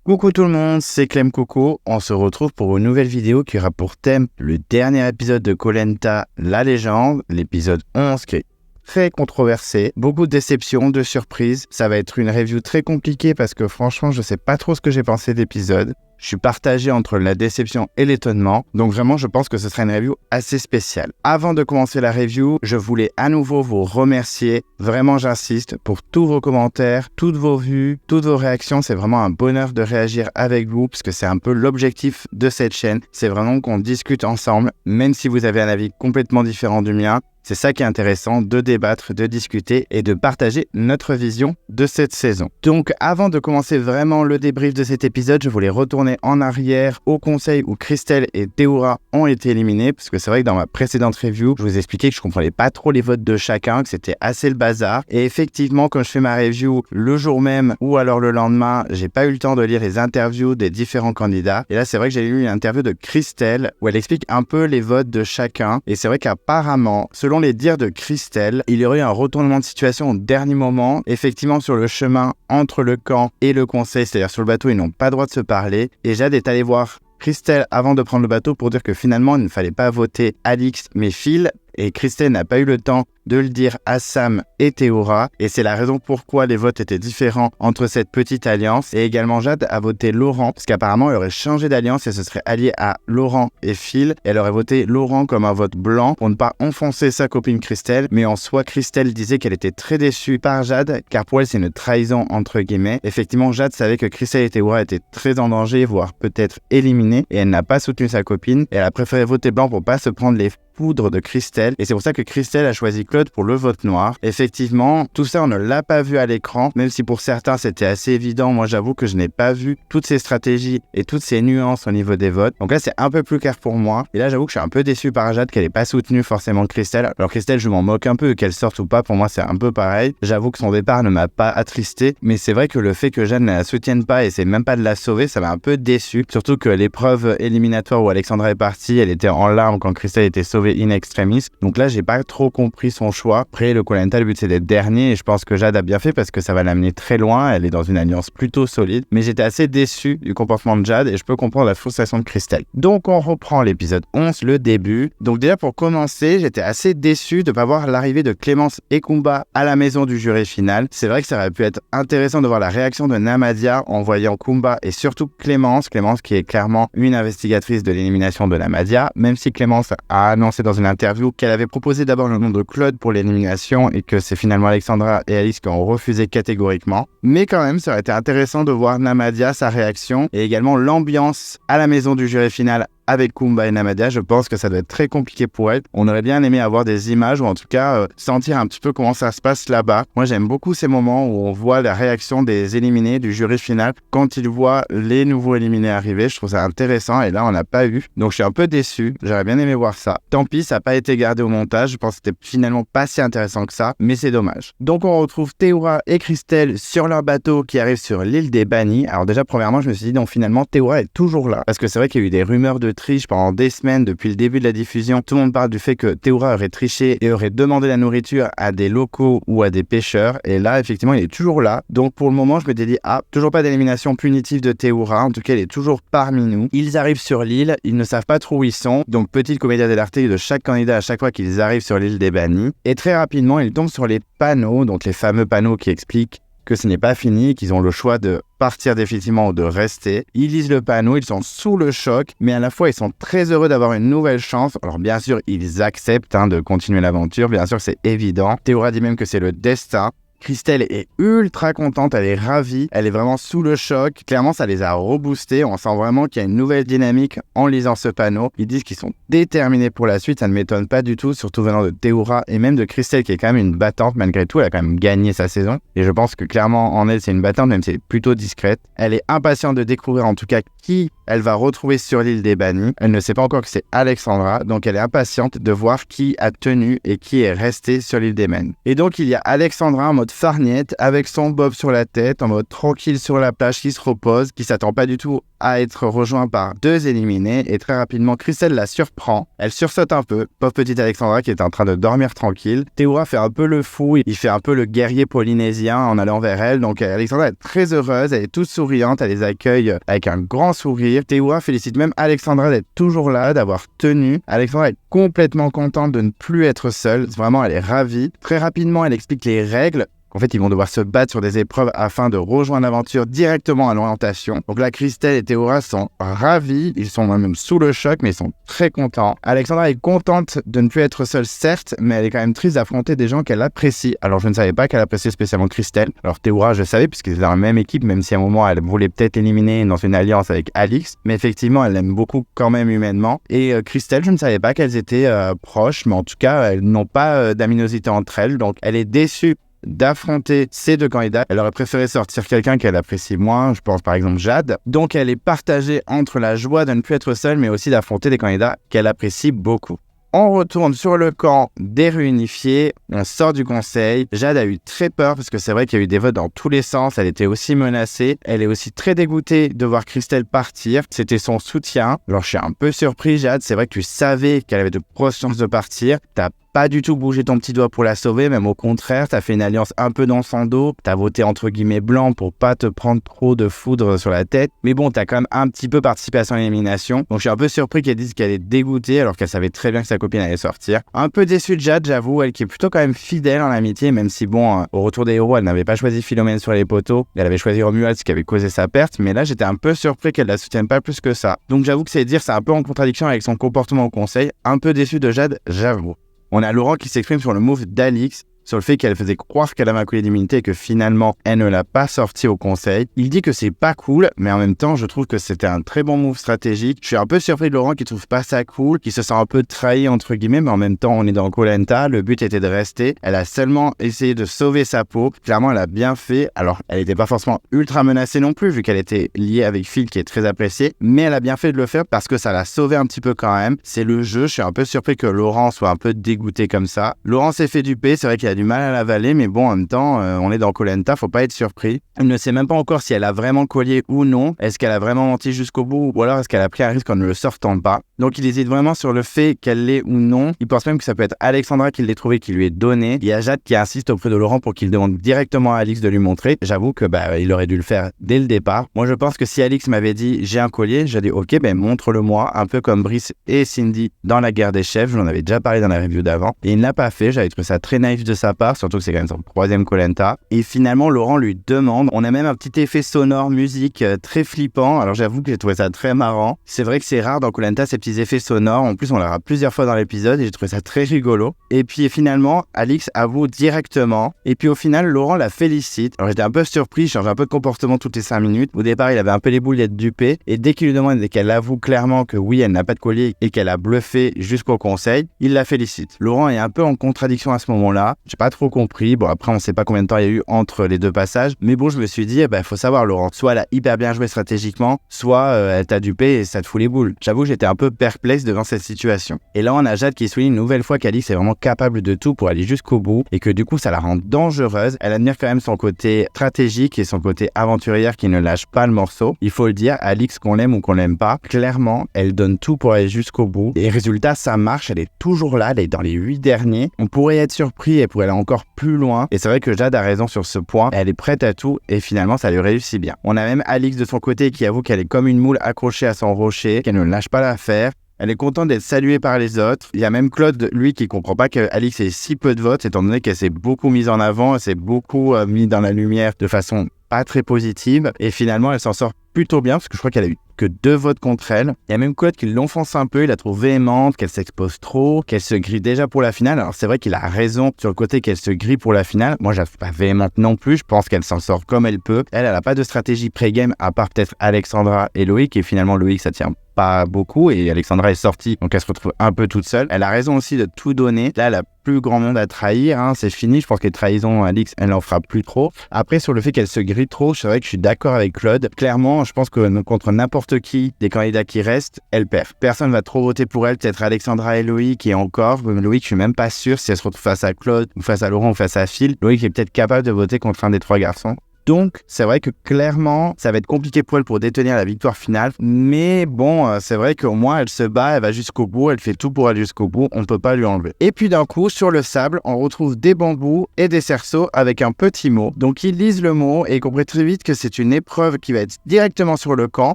Coucou tout le monde, c'est Clem Coco. On se retrouve pour une nouvelle vidéo qui aura pour thème le dernier épisode de Koh Lanta, la légende, l'épisode 11 qui est très controversé, beaucoup de déceptions, de surprises. Ça va être une review très compliquée parce que franchement, je sais pas trop ce que j'ai pensé de l'épisode. Je suis partagé entre la déception et l'étonnement, donc vraiment je pense que ce sera une review assez spéciale. Avant de commencer la review, je voulais à nouveau vous remercier, vraiment j'insiste, pour tous vos commentaires, toutes vos vues, toutes vos réactions. C'est vraiment un bonheur de réagir avec vous, parce que c'est un peu l'objectif de cette chaîne. C'est vraiment qu'on discute ensemble, même si vous avez un avis complètement différent du mien. C'est ça qui est intéressant, de débattre, de discuter et de partager notre vision de cette saison. Donc avant de commencer vraiment le débrief de cet épisode, je voulais retourner en arrière au conseil où Christelle et Théoura ont été éliminés, parce que c'est vrai que dans ma précédente review, je vous expliquais que je comprenais pas trop les votes de chacun, que c'était assez le bazar. Et effectivement, quand je fais ma review le jour même ou alors le lendemain, j'ai pas eu le temps de lire les interviews des différents candidats. Et là, c'est vrai que j'ai lu une interview de Christelle où elle explique un peu les votes de chacun. Et c'est vrai qu'apparemment, selon les dires de Christelle, il y aurait eu un retournement de situation au dernier moment. Effectivement, sur le chemin entre le camp et le conseil, c'est-à-dire sur le bateau, ils n'ont pas le droit de se parler. Et Jade est allée voir Christelle avant de prendre le bateau pour dire que finalement, il ne fallait pas voter Alix mais Phil. Et Christelle n'a pas eu le temps de le dire à Sam et Théoura. Et c'est la raison pourquoi les votes étaient différents entre cette petite alliance. Et également, Jade a voté Laurent, parce qu'apparemment, elle aurait changé d'alliance et se serait alliée à Laurent et Phil. Et elle aurait voté Laurent comme un vote blanc pour ne pas enfoncer sa copine Christelle. Mais en soi, Christelle disait qu'elle était très déçue par Jade, car pour elle, c'est une trahison entre guillemets. Effectivement, Jade savait que Christelle et Théoura étaient très en danger, voire peut-être éliminées. Et elle n'a pas soutenu sa copine. Et elle a préféré voter blanc pour pas se prendre les poudres de Christelle. Et c'est pour ça que Christelle a choisi Claude pour le vote noir. Effectivement, tout ça, on ne l'a pas vu à l'écran, même si pour certains, c'était assez évident. Moi, j'avoue que je n'ai pas vu toutes ces stratégies et toutes ces nuances au niveau des votes. Donc là, c'est un peu plus clair pour moi. Et là, j'avoue que je suis un peu déçu par Jade qu'elle n'ait pas soutenu forcément Christelle. Alors Christelle, je m'en moque un peu, qu'elle sorte ou pas, pour moi, c'est un peu pareil. J'avoue que son départ ne m'a pas attristé, mais c'est vrai que le fait que Jade ne la soutienne pas et c'est même pas de la sauver, ça m'a un peu déçu. Surtout que l'épreuve éliminatoire où Alexandra est partie, elle était en larmes quand Christelle était sauvée in extremis. Donc là, j'ai pas trop compris son choix. Après, le Koh Lanta, le but c'est d'être dernier et je pense que Jade a bien fait parce que ça va l'amener très loin. Elle est dans une alliance plutôt solide. Mais j'étais assez déçu du comportement de Jade et je peux comprendre la frustration de Christelle. Donc on reprend l'épisode 11, le début. Donc déjà pour commencer, j'étais assez déçu de ne pas voir l'arrivée de Clémence et Kumba à la maison du jury final. C'est vrai que ça aurait pu être intéressant de voir la réaction de Namadia en voyant Kumba et surtout Clémence. Clémence qui est clairement une investigatrice de l'élimination de Namadia, même si Clémence a annoncé dans une interview qu'elle avait proposé d'abord le nom de Claude pour l'élimination et que c'est finalement Alexandra et Alice qui ont refusé catégoriquement. Mais quand même, ça aurait été intéressant de voir Namadia, sa réaction et également l'ambiance à la maison du jury final avec Kumba et Namadia. Je pense que ça doit être très compliqué pour elle. On aurait bien aimé avoir des images ou en tout cas sentir un petit peu comment ça se passe là-bas. Moi, j'aime beaucoup ces moments où on voit la réaction des éliminés du jury final quand ils voient les nouveaux éliminés arriver. Je trouve ça intéressant et là, on n'a pas eu. Donc, je suis un peu déçu. J'aurais bien aimé voir ça. Tant pis, ça n'a pas été gardé au montage. Je pense que c'était finalement pas si intéressant que ça, mais c'est dommage. Donc, on retrouve Théoura et Christelle sur leur bateau qui arrive sur l'île des Bannis. Alors déjà, premièrement, je me suis dit, donc finalement, Théoura est toujours là. Parce que c'est vrai qu'il y a eu des rumeurs de triche pendant des semaines depuis le début de la diffusion. Tout le monde parle du fait que Théoura aurait triché et aurait demandé la nourriture à des locaux ou à des pêcheurs. Et là, effectivement, il est toujours là. Donc pour le moment, je m'étais dit, toujours pas d'élimination punitive de Théoura. En tout cas, il est toujours parmi nous. Ils arrivent sur l'île, ils ne savent pas trop où ils sont. Donc petite comédia dell'arte de chaque candidat à chaque fois qu'ils arrivent sur l'île des Bannis. Et très rapidement, ils tombent sur les panneaux, donc les fameux panneaux qui expliquent que ce n'est pas fini, qu'ils ont le choix de partir définitivement ou de rester. Ils lisent le panneau, ils sont sous le choc, mais à la fois ils sont très heureux d'avoir une nouvelle chance. Alors bien sûr, ils acceptent de continuer l'aventure, bien sûr c'est évident. Théoura dit même que c'est le destin. Christelle est ultra contente, elle est ravie, elle est vraiment sous le choc. Clairement, ça les a reboostés. On sent vraiment qu'il y a une nouvelle dynamique en lisant ce panneau. Ils disent qu'ils sont déterminés pour la suite, ça ne m'étonne pas du tout, surtout venant de Théoura et même de Christelle qui est quand même une battante malgré tout. Elle a quand même gagné sa saison et je pense que clairement en elle c'est une battante, même si elle est plutôt discrète. Elle est impatiente de découvrir en tout cas qui elle va retrouver sur l'île des bannis. Elle ne sait pas encore que c'est Alexandra, donc elle est impatiente de voir qui a tenu et qui est resté sur l'île des bannis. Et donc il y a Alexandra en mode farniette avec son bob sur la tête, en mode tranquille sur la plage qui se repose, qui s'attend pas du tout à être rejoint par 2 éliminés et très rapidement Christelle la surprend. Elle sursaute un peu, pauvre petite Alexandra qui est en train de dormir tranquille. Théoura fait un peu le fou, il fait un peu le guerrier polynésien en allant vers elle, donc Alexandra est très heureuse, elle est toute souriante, elle les accueille avec un grand sourire. Théoura félicite même Alexandra d'être toujours là, d'avoir tenu. Alexandra est complètement contente de ne plus être seule, vraiment elle est ravie. Très rapidement elle explique les règles. En fait, ils vont devoir se battre sur des épreuves afin de rejoindre l'aventure directement à l'orientation. Donc là, Christelle et Théoura sont ravis, ils sont même sous le choc, mais ils sont très contents. Alexandra est contente de ne plus être seule, certes, mais elle est quand même triste d'affronter des gens qu'elle apprécie. Alors, je ne savais pas qu'elle appréciait spécialement Christelle. Alors, Théoura, je savais, puisqu'ils étaient dans la même équipe, même si à un moment, elle voulait peut-être l'éliminer dans une alliance avec Alix. Mais effectivement, elle l'aime beaucoup quand même humainement. Et Christelle, je ne savais pas qu'elles étaient proches, mais en tout cas, elles n'ont pas d'aminosité entre elles. Donc, elle est déçue d'affronter ces 2 candidats. Elle aurait préféré sortir quelqu'un qu'elle apprécie moins, je pense par exemple Jade. Donc elle est partagée entre la joie de ne plus être seule, mais aussi d'affronter des candidats qu'elle apprécie beaucoup. On retourne sur le camp des réunifiés, on sort du conseil. Jade a eu très peur parce que c'est vrai qu'il y a eu des votes dans tous les sens, elle était aussi menacée. Elle est aussi très dégoûtée de voir Christelle partir, c'était son soutien. Alors je suis un peu surpris Jade, c'est vrai que tu savais qu'elle avait de grosses chances de partir. T'as pas du tout bougé ton petit doigt pour la sauver, même au contraire, t'as fait une alliance un peu dans son dos, t'as voté entre guillemets blanc pour pas te prendre trop de foudre sur la tête, mais bon, t'as quand même un petit peu participé à son élimination, donc je suis un peu surpris qu'elle dise qu'elle est dégoûtée alors qu'elle savait très bien que sa copine allait sortir. Un peu déçue de Jade, j'avoue, elle qui est plutôt quand même fidèle en amitié, même si bon, au retour des héros, elle n'avait pas choisi Philomène sur les poteaux, elle avait choisi Romuald, ce qui avait causé sa perte, mais là j'étais un peu surpris qu'elle la soutienne pas plus que ça. Donc j'avoue que c'est un peu en contradiction avec son comportement au conseil, un peu déçu de Jade, j'avoue. On a Laurent qui s'exprime sur le move d'Alix, sur le fait qu'elle faisait croire qu'elle avait un collier d'immunité et que finalement, elle ne l'a pas sorti au conseil. Il dit que c'est pas cool, mais en même temps, je trouve que c'était un très bon move stratégique. Je suis un peu surpris de Laurent qui trouve pas ça cool, qui se sent un peu trahi entre guillemets, mais en même temps, on est dans Koh Lanta, le but était de rester. Elle a seulement essayé de sauver sa peau. Clairement, elle a bien fait. Alors, elle n'était pas forcément ultra menacée non plus, vu qu'elle était liée avec Phil qui est très apprécié, mais elle a bien fait de le faire parce que ça l'a sauvée un petit peu quand même. C'est le jeu, je suis un peu surpris que Laurent soit un peu dégoûté comme ça. Laurent s'est fait duper, c'est vrai qu'il a du mal à l'avaler, mais bon, en même temps, on est dans Koh Lanta, faut pas être surpris. Elle ne sait même pas encore si elle a vraiment le collier ou non. Est-ce qu'elle a vraiment menti jusqu'au bout ou alors est-ce qu'elle a pris un risque en ne le sortant pas? Donc il hésite vraiment sur le fait qu'elle l'ait ou non. Il pense même que ça peut être Alexandra qui l'ait trouvé, qui lui est donné. Il y a Jade qui insiste auprès de Laurent pour qu'il demande directement à Alix de lui montrer. J'avoue que il aurait dû le faire dès le départ. Moi je pense que si Alix m'avait dit j'ai un collier, j'ai dit ok, montre-le-moi, un peu comme Brice et Cindy dans la guerre des chefs. Je l'en avais déjà parlé dans la review d'avant. Et il ne l'a pas fait, j'avais trouvé ça très naïf de sa part, surtout que c'est quand même son 3e Koh Lanta. Et finalement Laurent lui demande. On a même un petit effet sonore musique très flippant. Alors j'avoue que j'ai trouvé ça très marrant. C'est vrai que c'est rare dans Koh Lanta ces petits effets sonores. En plus on l'aura plusieurs fois dans l'épisode et j'ai trouvé ça très rigolo. Et puis finalement Alix avoue directement. Et puis au final Laurent la félicite. Alors j'étais un peu surpris, il change un peu de comportement toutes les 5 minutes. Au départ il avait un peu les boules d'être dupé. Et dès qu'il lui demande et qu'elle avoue clairement que oui elle n'a pas de collier et qu'elle a bluffé jusqu'au conseil, il la félicite. Laurent est un peu en contradiction à ce moment-là. J'ai pas trop compris. Bon après on sait pas combien de temps il y a eu entre les 2 passages. Mais bon je me suis dit faut savoir Laurent. Soit elle a hyper bien joué stratégiquement, soit elle t'a dupé et ça te fout les boules. J'avoue que j'étais un peu perplexe devant cette situation. Et là on a Jade qui souligne une nouvelle fois qu'Alix est vraiment capable de tout pour aller jusqu'au bout et que du coup ça la rend dangereuse. Elle admire quand même son côté stratégique et son côté aventurière qui ne lâche pas le morceau. Il faut le dire, Alix, qu'on l'aime ou qu'on l'aime pas, clairement elle donne tout pour aller jusqu'au bout. Et résultat ça marche, elle est toujours là, elle est dans les 8 derniers. On pourrait être surpris et pourrait aller encore plus loin. Et c'est vrai que Jade a raison sur ce point, elle est prête à tout et finalement ça lui réussit bien. On a même Alix de son côté qui avoue qu'elle est comme une moule accrochée à son rocher, qu'elle ne lâche pas l'affaire. Elle est contente d'être saluée par les autres. Il y a même Claude, lui, qui comprend pas qu'Alix ait si peu de votes, étant donné qu'elle s'est beaucoup mise en avant, elle s'est beaucoup mise dans la lumière de façon pas très positive. Et finalement, elle s'en sort plutôt bien, parce que je crois qu'elle a eu que 2 votes contre elle. Il y a même Claude qui l'enfonce un peu, il la trouve véhémente, qu'elle s'expose trop, qu'elle se grille déjà pour la finale. Alors c'est vrai qu'il a raison sur le côté qu'elle se grille pour la finale. Moi, je la trouve pas véhémente non plus, je pense qu'elle s'en sort comme elle peut. Elle a pas de stratégie pré-game à part peut-être Alexandra et Loïc, et finalement Loïc ça tient pas beaucoup et Alexandra est sortie, donc elle se retrouve un peu toute seule. Elle a raison aussi de tout donner. Là, elle a plus grand monde à trahir, hein. C'est fini. Je pense que les trahisons, Alix, elle en fera plus trop. Après, sur le fait qu'elle se grille trop, c'est vrai que je suis d'accord avec Claude. Clairement, je pense que contre n'importe qui des candidats qui restent, elle perd. Personne va trop voter pour elle, peut-être Alexandra et Loïc, et encore. Loïc, je suis même pas sûr si elle se retrouve face à Claude, ou face à Laurent, ou face à Phil. Loïc est peut-être capable de voter contre un des 3 garçons. Donc, c'est vrai que clairement, ça va être compliqué pour elle pour détenir la victoire finale. Mais bon, c'est vrai qu'au moins, elle se bat, elle va jusqu'au bout, elle fait tout pour aller jusqu'au bout, on ne peut pas lui enlever. Et puis d'un coup, sur le sable, on retrouve des bambous et des cerceaux avec un petit mot. Donc, ils lisent le mot et comprennent très vite que c'est une épreuve qui va être directement sur le camp.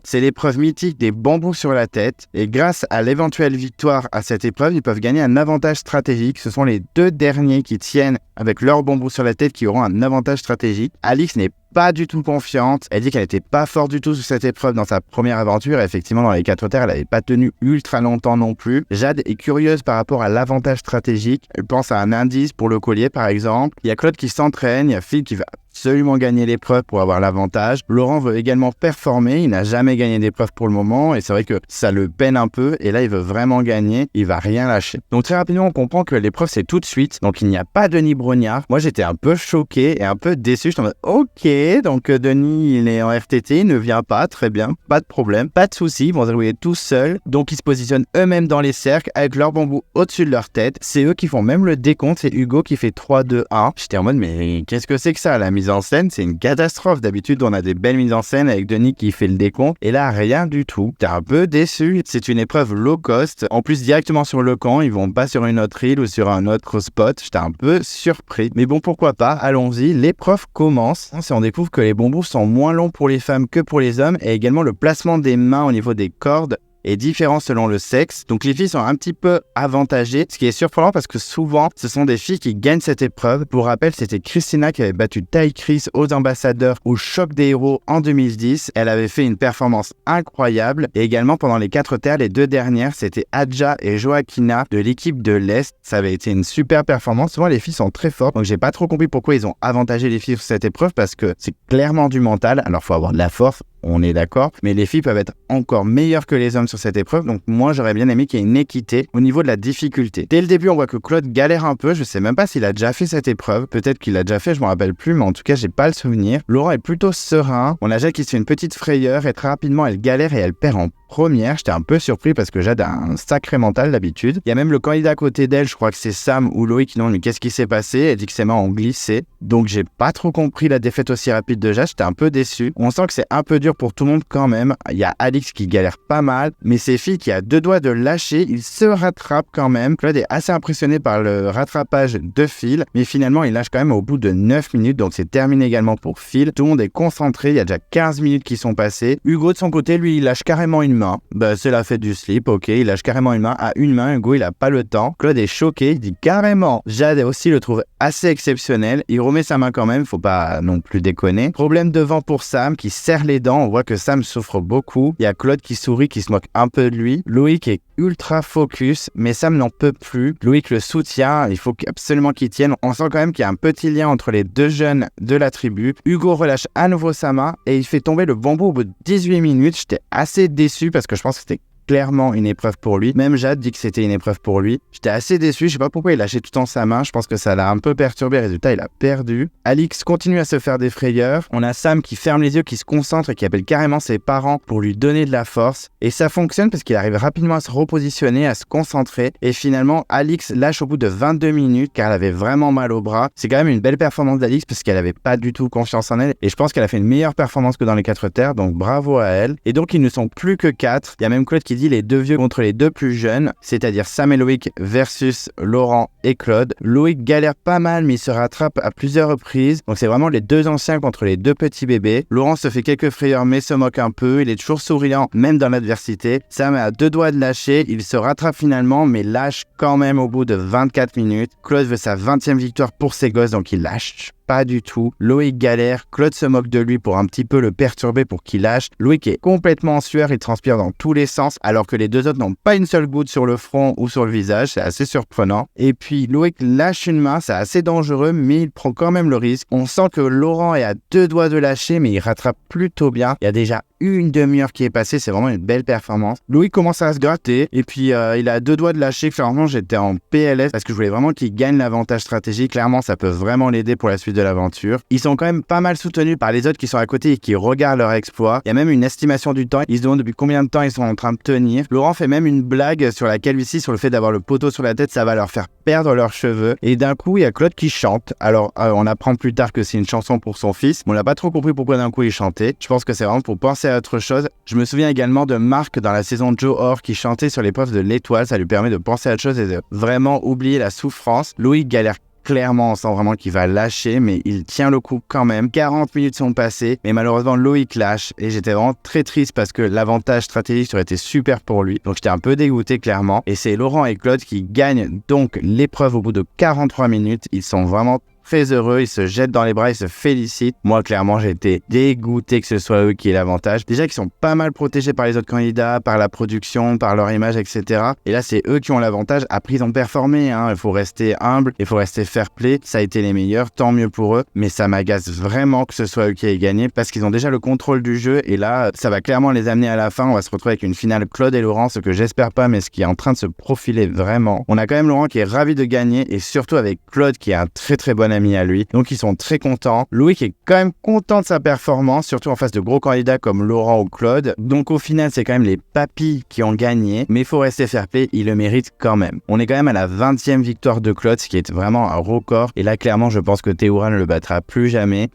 C'est l'épreuve mythique des bambous sur la tête. Et grâce à l'éventuelle victoire à cette épreuve, ils peuvent gagner un avantage stratégique. Ce sont les 2 derniers qui tiennent avec leur bambou sur la tête qui auront un avantage stratégique. Alix n'est pas du tout confiante. Elle dit qu'elle n'était pas forte du tout sur cette épreuve dans sa première aventure. Et effectivement, dans les 4 terres, elle n'avait pas tenu ultra longtemps non plus. Jade est curieuse par rapport à l'avantage stratégique. Elle pense à un indice pour le collier, par exemple. Il y a Claude qui s'entraîne. Il y a Phil qui va absolument gagner l'épreuve pour avoir l'avantage. Laurent veut également performer. Il n'a jamais gagné d'épreuve pour le moment. Et c'est vrai que ça le peine un peu. Et là, il veut vraiment gagner. Il va rien lâcher. Donc très rapidement, on comprend que l'épreuve, c'est tout de suite. Donc il n'y a pas Denis Brognard. Moi, j'étais un peu choqué et un peu déçu. Je suis en mode, ok, donc Denis, il est en RTT, il ne vient pas, très bien, pas de problème, pas de souci, ils vont se débrouiller tout seuls. Donc ils se positionnent eux-mêmes dans les cercles avec leur bambou au-dessus de leur tête. C'est eux qui font même le décompte, c'est Hugo qui fait 3, 2, 1. J'étais en mode, mais qu'est-ce que c'est que ça? La mise en scène, c'est une catastrophe. D'habitude, on a des belles mises en scène avec Denis qui fait le décompte. Et là, rien du tout. T'es un peu déçu. C'est une épreuve low cost. En plus, directement sur le camp, ils vont pas sur une autre île ou sur un autre spot. J'étais un peu surpris. Mais bon, pourquoi pas? Allons-y. L'épreuve commence. On découvre que les bambous sont moins longs pour les femmes que pour les hommes et également le placement des mains au niveau des cordes est différent selon le sexe. Donc les filles sont un petit peu avantagées, ce qui est surprenant parce que souvent, ce sont des filles qui gagnent cette épreuve. Pour rappel, c'était Christina qui avait battu Ty Chris aux ambassadeurs au Choc des héros en 2010. Elle avait fait une performance incroyable. Et également, pendant les 4 terres, les 2 dernières, c'était Adja et Joaquina de l'équipe de l'Est. Ça avait été une super performance. Souvent, les filles sont très fortes. Donc, j'ai pas trop compris pourquoi ils ont avantagé les filles sur cette épreuve parce que c'est clairement du mental. Alors, faut avoir de la force. On est d'accord, mais les filles peuvent être encore meilleures que les hommes sur cette épreuve, donc moi j'aurais bien aimé qu'il y ait une équité au niveau de la difficulté. Dès le début, on voit que Claude galère un peu, je sais même pas s'il a déjà fait cette épreuve, peut-être qu'il l'a déjà fait, je me rappelle plus, mais en tout cas j'ai pas le souvenir. Laurent est plutôt serein, on a Jade qui se fait une petite frayeur et très rapidement elle galère et elle perd en première. J'étais un peu surpris parce que Jade a un sacré mental d'habitude. Il y a même le candidat à côté d'elle, je crois que c'est Sam ou Loïc qui demande mais qu'est-ce qui s'est passé. Elle dit que ses mains ont glissé. Donc j'ai pas trop compris la défaite aussi rapide de Jade, j'étais un peu déçu. On sent que c'est un peu dur pour tout le monde quand même. Il y a Alix qui galère pas mal, mais ces filles qui a 2 doigts de lâcher, il se rattrape quand même. Claude est assez impressionné par le rattrapage de Phil, mais finalement il lâche quand même au bout de 9 minutes, donc c'est terminé également pour Phil. Tout le monde est concentré, il y a déjà 15 minutes qui sont passées. Hugo de son côté, lui, il lâche carrément une main. Bah c'est la fête du slip, ok, il lâche carrément une main. À une main, Hugo il a pas le temps. Claude est choqué, il dit carrément. Jade aussi le trouve assez exceptionnel. Il remet sa main quand même, faut pas non plus déconner. Problème devant pour Sam qui serre les dents, on voit que Sam souffre beaucoup. Il y a Claude qui sourit, qui se moque un peu de lui. Loïc est ultra focus, mais Sam n'en peut plus. Loïc le soutient, il faut absolument qu'il tienne. On sent quand même qu'il y a un petit lien entre les 2 jeunes de la tribu. Hugo relâche à nouveau sa main et il fait tomber le bambou au bout de 18 minutes. J'étais assez déçu parce que je pense que c'était clairement une épreuve pour lui. Même Jade dit que c'était une épreuve pour lui. J'étais assez déçu, je sais pas pourquoi il lâchait tout le temps sa main, je pense que ça l'a un peu perturbé, résultat il a perdu. Alix continue à se faire des frayeurs, on a Sam qui ferme les yeux, qui se concentre et qui appelle carrément ses parents pour lui donner de la force, et ça fonctionne parce qu'il arrive rapidement à se repositionner, à se concentrer, et finalement Alix lâche au bout de 22 minutes car elle avait vraiment mal au bras. C'est quand même une belle performance d'Alix parce qu'elle avait pas du tout confiance en elle, et je pense qu'elle a fait une meilleure performance que dans les 4 terres, donc bravo à elle. Et donc ils ne sont plus que 4, il y a même Claude qui dit les 2 vieux contre les 2 plus jeunes, c'est-à-dire Sam et Loïc versus Laurent et Claude. Loïc galère pas mal mais il se rattrape à plusieurs reprises, donc c'est vraiment les 2 anciens contre les 2 petits bébés. Laurent se fait quelques frayeurs mais se moque un peu, il est toujours souriant même dans l'adversité. Sam est à 2 doigts de lâcher, il se rattrape finalement mais lâche quand même au bout de 24 minutes. Claude veut sa 20e victoire pour ses gosses donc il lâche pas du tout. Loïc galère, Claude se moque de lui pour un petit peu le perturber pour qu'il lâche. Loïc est complètement en sueur, il transpire dans tous les sens, alors que les deux autres n'ont pas une seule goutte sur le front ou sur le visage, c'est assez surprenant. Et puis Loïc lâche une main, c'est assez dangereux, mais il prend quand même le risque. On sent que Laurent est à 2 doigts de lâcher, mais il rattrape plutôt bien. Il y a déjà une demi-heure qui est passée, c'est vraiment une belle performance. Loïc commence à se gratter, et puis il a 2 doigts de lâcher. Clairement, j'étais en PLS parce que je voulais vraiment qu'il gagne l'avantage stratégique. Clairement, ça peut vraiment l'aider pour la suite de l'aventure. Ils sont quand même pas mal soutenus par les autres qui sont à côté et qui regardent leur exploit. Il y a même une estimation du temps. Ils se demandent depuis combien de temps ils sont en train de tenir. Laurent fait même une blague sur la calvitie, sur le fait d'avoir le poteau sur la tête, ça va leur faire perdre leurs cheveux. Et d'un coup, il y a Claude qui chante. Alors, on apprend plus tard que c'est une chanson pour son fils. On n'a pas trop compris pourquoi d'un coup il chantait. Je pense que c'est vraiment pour penser à autre chose. Je me souviens également de Marc dans la saison de Joe Orr qui chantait sur l'épreuve de l'étoile. Ça lui permet de penser à autre chose et de vraiment oublier la souffrance. Loïc galère clairement, on sent vraiment qu'il va lâcher, mais il tient le coup quand même. 40 minutes sont passées, mais malheureusement, Loïc lâche. Et j'étais vraiment très triste parce que l'avantage stratégique aurait été super pour lui. Donc j'étais un peu dégoûté, clairement. Et c'est Laurent et Claude qui gagnent donc l'épreuve au bout de 43 minutes. Ils sont vraiment très heureux, ils se jettent dans les bras, ils se félicitent. Moi, clairement, j'ai été dégoûté que ce soit eux qui aient l'avantage. Déjà qu'ils sont pas mal protégés par les autres candidats, par la production, par leur image, etc. Et là, c'est eux qui ont l'avantage. Après, ils ont performé, hein. Il faut rester humble, il faut rester fair play. Ça a été les meilleurs, tant mieux pour eux. Mais ça m'agace vraiment que ce soit eux qui aient gagné parce qu'ils ont déjà le contrôle du jeu. Et là, ça va clairement les amener à la fin. On va se retrouver avec une finale Claude et Laurent, ce que j'espère pas, mais ce qui est en train de se profiler vraiment. On a quand même Laurent qui est ravi de gagner et surtout avec Claude qui est un très très bon ami à lui. Donc ils sont très contents. Loïc est quand même content de sa performance, surtout en face de gros candidats comme Laurent ou Claude. Donc au final, c'est quand même les papis qui ont gagné, mais il faut rester fair play, il le mérite quand même. On est quand même à la 20e victoire de Claude, ce qui est vraiment un record. Et là, clairement, je pense que Théoura ne le battra plus jamais.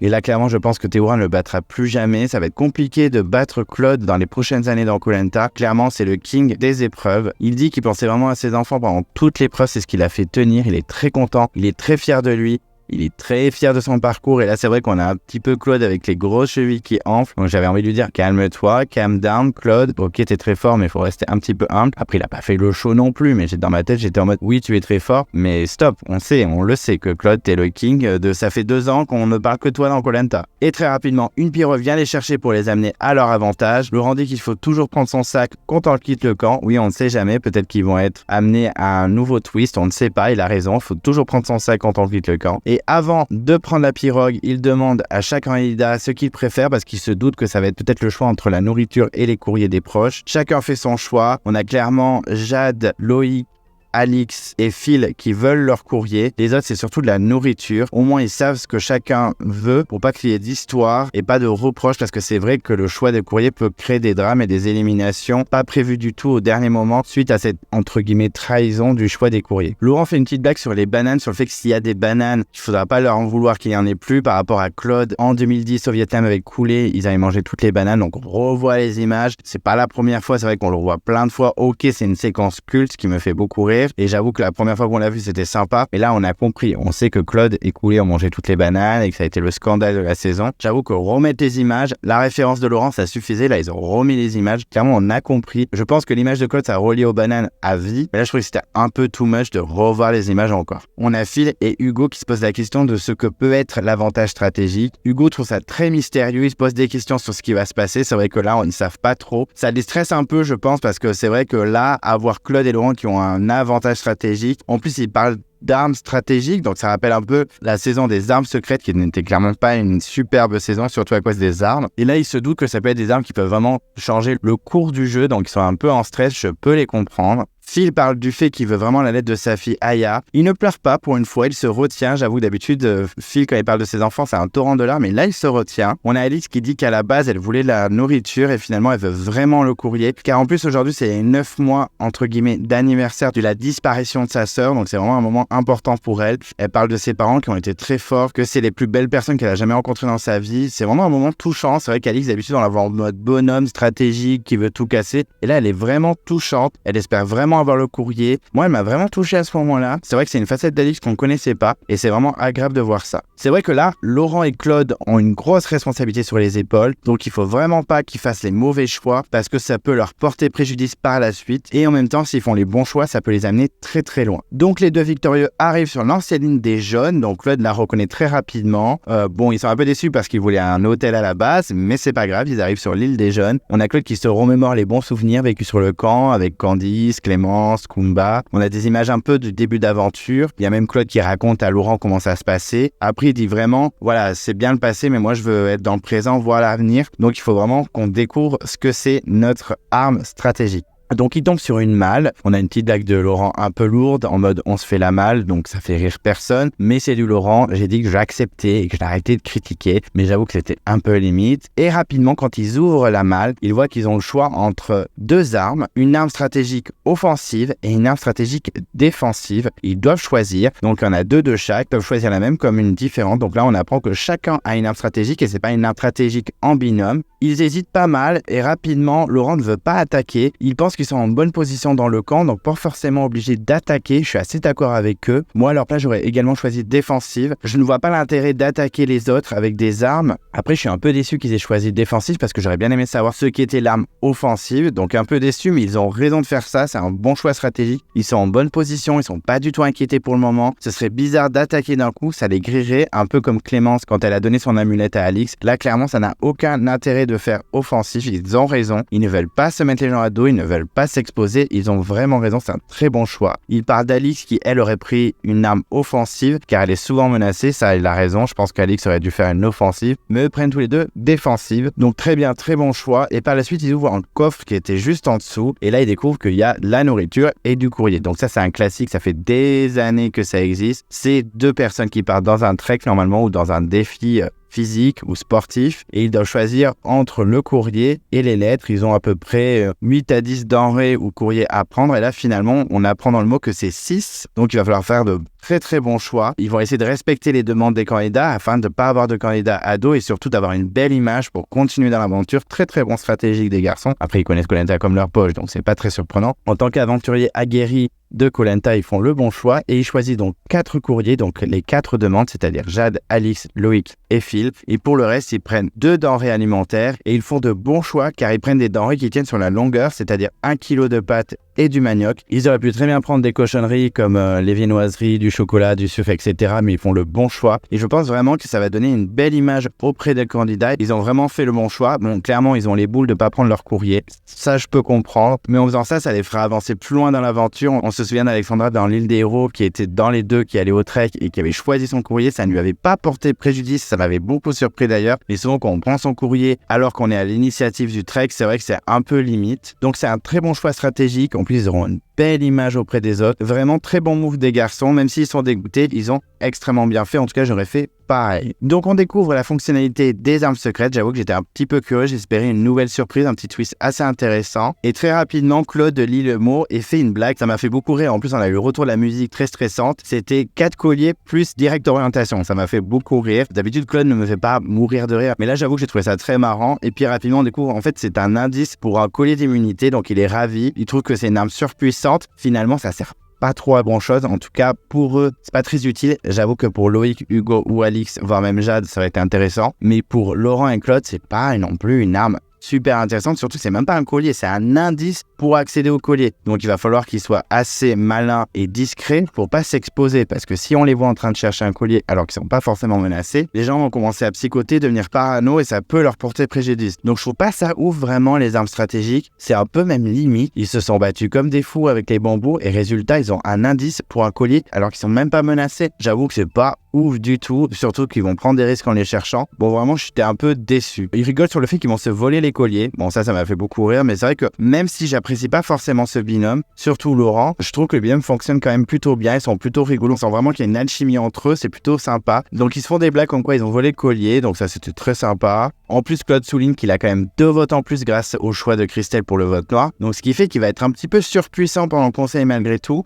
Ça va être compliqué de battre Claude dans les prochaines années dans Koh Lanta. Clairement, c'est le king des épreuves. Il dit qu'il pensait vraiment à ses enfants pendant toutes les preuves, c'est ce qui l'a fait tenir. Il est très content, il est très fier de lui. Il est très fier de son parcours et là c'est vrai qu'on a un petit peu Claude avec les grosses chevilles qui enflent. Donc j'avais envie de lui dire calme-toi, calm down Claude. Ok, t'es très fort mais il faut rester un petit peu humble. Après il a pas fait le show non plus mais dans ma tête j'étais en mode oui tu es très fort mais stop, on le sait que Claude t'es le king de ça fait 2 ans qu'on ne parle que de toi dans Koh Lanta. Et très rapidement une pirogue vient les chercher pour les amener à leur avantage. Laurent dit qu'il faut toujours prendre son sac quand on quitte le camp. Oui on ne sait jamais, peut-être qu'ils vont être amenés à un nouveau twist, on ne sait pas, il a raison, il faut toujours prendre son sac quand on quitte le camp. Et avant de prendre la pirogue, il demande à chaque candidat ce qu'il préfère parce qu'il se doute que ça va être peut-être le choix entre la nourriture et les courriers des proches. Chacun fait son choix. On a clairement Jade, Loïc, Alix et Phil qui veulent leur courrier. Les autres, c'est surtout de la nourriture. Au moins, ils savent ce que chacun veut pour pas qu'il y ait d'histoire et pas de reproches parce que c'est vrai que le choix des courriers peut créer des drames et des éliminations pas prévues du tout au dernier moment suite à cette, entre guillemets, trahison du choix des courriers. Laurent fait une petite blague sur les bananes, sur le fait que s'il y a des bananes, il faudra pas leur en vouloir qu'il y en ait plus par rapport à Claude. En 2010, au Vietnam avec coulé, ils avaient mangé toutes les bananes, donc on revoit les images. C'est pas la première fois, c'est vrai qu'on le revoit plein de fois. Ok, c'est une séquence culte qui me fait beaucoup rire. Et j'avoue que la première fois qu'on l'a vu, c'était sympa. Et là, on a compris. On sait que Claude et Coulé ont mangé toutes les bananes et que ça a été le scandale de la saison. J'avoue que remettre les images, la référence de Laurent, ça suffisait. Là, ils ont remis les images. Clairement, on a compris. Je pense que l'image de Claude, ça a relié aux bananes à vie. Mais là, je trouve que c'était un peu too much de revoir les images encore. On a Phil et Hugo qui se posent la question de ce que peut être l'avantage stratégique. Hugo trouve ça très mystérieux. Il se pose des questions sur ce qui va se passer. C'est vrai que là, on ne savent pas trop. Ça les stresse un peu, je pense, parce que c'est vrai que là, avoir Claude et Laurent qui ont un avantage stratégique. En plus, ils parlent d'armes stratégiques, donc ça rappelle un peu la saison des armes secrètes qui n'était clairement pas une superbe saison, surtout à cause des armes. Et là, ils se doutent que ça peut être des armes qui peuvent vraiment changer le cours du jeu, donc ils sont un peu en stress, je peux les comprendre. Phil parle du fait qu'il veut vraiment la lettre de sa fille Aya. Il ne pleure pas pour une fois, il se retient. J'avoue, d'habitude, Phil, quand il parle de ses enfants, c'est un torrent de larmes, mais là, il se retient. On a Alix qui dit qu'à la base, elle voulait la nourriture et finalement, elle veut vraiment le courrier. Car en plus, aujourd'hui, c'est les 9 mois, entre guillemets, d'anniversaire de la disparition de sa sœur. Donc, c'est vraiment un moment important pour elle. Elle parle de ses parents qui ont été très forts, que c'est les plus belles personnes qu'elle a jamais rencontrées dans sa vie. C'est vraiment un moment touchant. C'est vrai qu'Alix, d'habitude, on la voit en mode bonhomme stratégique qui veut tout casser. Et là, elle est vraiment touchante. Elle espère vraiment vont avoir le courrier. Moi, elle m'a vraiment touché à ce moment-là. C'est vrai que c'est une facette d'Alix qu'on ne connaissait pas et c'est vraiment agréable de voir ça. C'est vrai que là, Laurent et Claude ont une grosse responsabilité sur les épaules, donc il faut vraiment pas qu'ils fassent les mauvais choix parce que ça peut leur porter préjudice par la suite et en même temps, s'ils font les bons choix, ça peut les amener très très loin. Donc les deux victorieux arrivent sur l'ancienne ligne des jaunes, donc Claude la reconnaît très rapidement. Ils sont un peu déçus parce qu'ils voulaient un hôtel à la base, mais c'est pas grave, ils arrivent sur l'île des jeunes. On a Claude qui se remémore les bons souvenirs vécus sur le camp avec Candice, Clémence, Kumba. On a des images un peu du début d'aventure. Il y a même Claude qui raconte à Laurent comment ça se passait. Après, il dit vraiment, voilà, c'est bien le passé, mais moi je veux être dans le présent, voir l'avenir. Donc il faut vraiment qu'on découvre ce que c'est notre arme stratégique. Donc il tombe sur une malle, on a une petite blague de Laurent un peu lourde, en mode on se fait la malle, donc ça fait rire personne, mais c'est du Laurent, j'ai dit que j'acceptais et que j'arrêtais de critiquer, mais j'avoue que c'était un peu limite. Et rapidement, quand ils ouvrent la malle, ils voient qu'ils ont le choix entre deux armes, une arme stratégique offensive et une arme stratégique défensive. Ils doivent choisir, donc il y en a deux de chaque, ils peuvent choisir la même comme une différente, donc là on apprend que chacun a une arme stratégique et c'est pas une arme stratégique en binôme. Ils hésitent pas mal et rapidement, Laurent ne veut pas attaquer, il pense qu'ils sont en bonne position dans le camp, donc pas forcément obligés d'attaquer. Je suis assez d'accord avec eux. Moi, à leur place, j'aurais également choisi défensive. Je ne vois pas l'intérêt d'attaquer les autres avec des armes. Après, je suis un peu déçu qu'ils aient choisi défensive parce que j'aurais bien aimé savoir ce qui était l'arme offensive. Donc un peu déçu, mais ils ont raison de faire ça. C'est un bon choix stratégique. Ils sont en bonne position, ils sont pas du tout inquiétés pour le moment. Ce serait bizarre d'attaquer d'un coup, ça les grillerait, un peu comme Clémence quand elle a donné son amulette à Alix. Là, clairement, ça n'a aucun intérêt de faire offensif. Ils ont raison. Ils ne veulent pas se mettre les gens à dos, ils ne veulent pas s'exposer, ils ont vraiment raison, c'est un très bon choix. Il parle d'Alix qui, elle, aurait pris une arme offensive, car elle est souvent menacée, ça il a raison, je pense qu'Alix aurait dû faire une offensive, mais eux prennent tous les deux défensive, donc très bien, très bon choix, et par la suite ils ouvrent un coffre qui était juste en dessous, et là ils découvrent qu'il y a de la nourriture et du courrier, donc ça c'est un classique, ça fait des années que ça existe, c'est deux personnes qui partent dans un trek normalement, ou dans un défi physique ou sportif et ils doivent choisir entre le courrier et les lettres. Ils ont à peu près 8 à 10 denrées ou courriers à prendre et là finalement on apprend dans le mot que c'est 6, donc il va falloir faire de très très bons choix. Ils vont essayer de respecter les demandes des candidats afin de ne pas avoir de candidats à dos et surtout d'avoir une belle image pour continuer dans l'aventure. Très très bon stratégique des garçons. Après ils connaissent Koh-Lanta comme leur poche, donc c'est pas très surprenant. En tant qu'aventurier aguerri de Koh-Lanta, ils font le bon choix et ils choisissent donc 4 courriers, donc les 4 demandes, c'est-à-dire Jade, Alix, Loïc et Phil. Et pour le reste, ils prennent 2 denrées alimentaires et ils font de bons choix car ils prennent des denrées qui tiennent sur la longueur, c'est-à-dire 1 kg de pâtes et du manioc. Ils auraient pu très bien prendre des cochonneries comme les viennoiseries, du chocolat, du sucre, etc. Mais ils font le bon choix. Et je pense vraiment que ça va donner une belle image auprès des candidats. Ils ont vraiment fait le bon choix. Bon, clairement, ils ont les boules de ne pas prendre leur courrier. Ça, je peux comprendre. Mais en faisant ça, ça les fera avancer plus loin dans l'aventure. On se souvient d'Alexandra dans l'île des héros qui était dans les deux, qui allait au trek et qui avait choisi son courrier. Ça ne lui avait pas porté préjudice. Ça m'avait beaucoup surpris d'ailleurs. Mais souvent, quand on prend son courrier alors qu'on est à l'initiative du trek, c'est vrai que c'est un peu limite. Donc, c'est un très bon choix stratégique. En plus, ils auront une belle image auprès des autres. Vraiment très bon move des garçons. Même s'ils sont dégoûtés, ils ont extrêmement bien fait. En tout cas, j'aurais fait pareil. Donc, on découvre la fonctionnalité des armes secrètes. J'avoue que j'étais un petit peu curieux. J'espérais une nouvelle surprise, un petit twist assez intéressant. Et très rapidement, Claude lit le mot et fait une blague. Ça m'a fait beaucoup rire. En plus, on a eu le retour de la musique très stressante. C'était 4 colliers plus direct orientation. Ça m'a fait beaucoup rire. D'habitude, Claude ne me fait pas mourir de rire. Mais là, j'avoue que j'ai trouvé ça très marrant. Et puis, rapidement, on découvre, en fait, c'est un indice pour un collier d'immunité. Donc, il est ravi. Il trouve que c'est une arme surpuissante. Finalement, ça sert pas trop à grand chose, en tout cas pour eux c'est pas très utile. J'avoue que pour Loïc, Hugo ou Alix, voire même Jade, ça aurait été intéressant, mais pour Laurent et Claude c'est pas non plus une arme super intéressante, surtout c'est même pas un collier, c'est un indice pour accéder au collier. Donc il va falloir qu'ils soient assez malins et discrets pour pas s'exposer, parce que si on les voit en train de chercher un collier alors qu'ils sont pas forcément menacés, les gens vont commencer à psychoter, devenir parano et ça peut leur porter préjudice. Donc je trouve pas ça ouf vraiment les armes stratégiques, c'est un peu même limite. Ils se sont battus comme des fous avec les bambous et résultat ils ont un indice pour un collier alors qu'ils sont même pas menacés. J'avoue que c'est pas ouf du tout, surtout qu'ils vont prendre des risques en les cherchant. Bon vraiment j'étais un peu déçu. Ils rigolent sur le fait qu'ils vont se voler les colliers. Bon ça m'a fait beaucoup rire, mais c'est vrai que même si j'apprécie pas forcément ce binôme, surtout Laurent, je trouve que le binôme fonctionne quand même plutôt bien, ils sont plutôt rigolos, on sent vraiment qu'il y a une alchimie entre eux, c'est plutôt sympa. Donc ils se font des blagues comme quoi ils ont volé le collier, donc ça c'était très sympa. En plus Claude souligne qu'il a quand même 2 votes en plus grâce au choix de Christelle pour le vote noir, donc ce qui fait qu'il va être un petit peu surpuissant pendant le conseil malgré tout.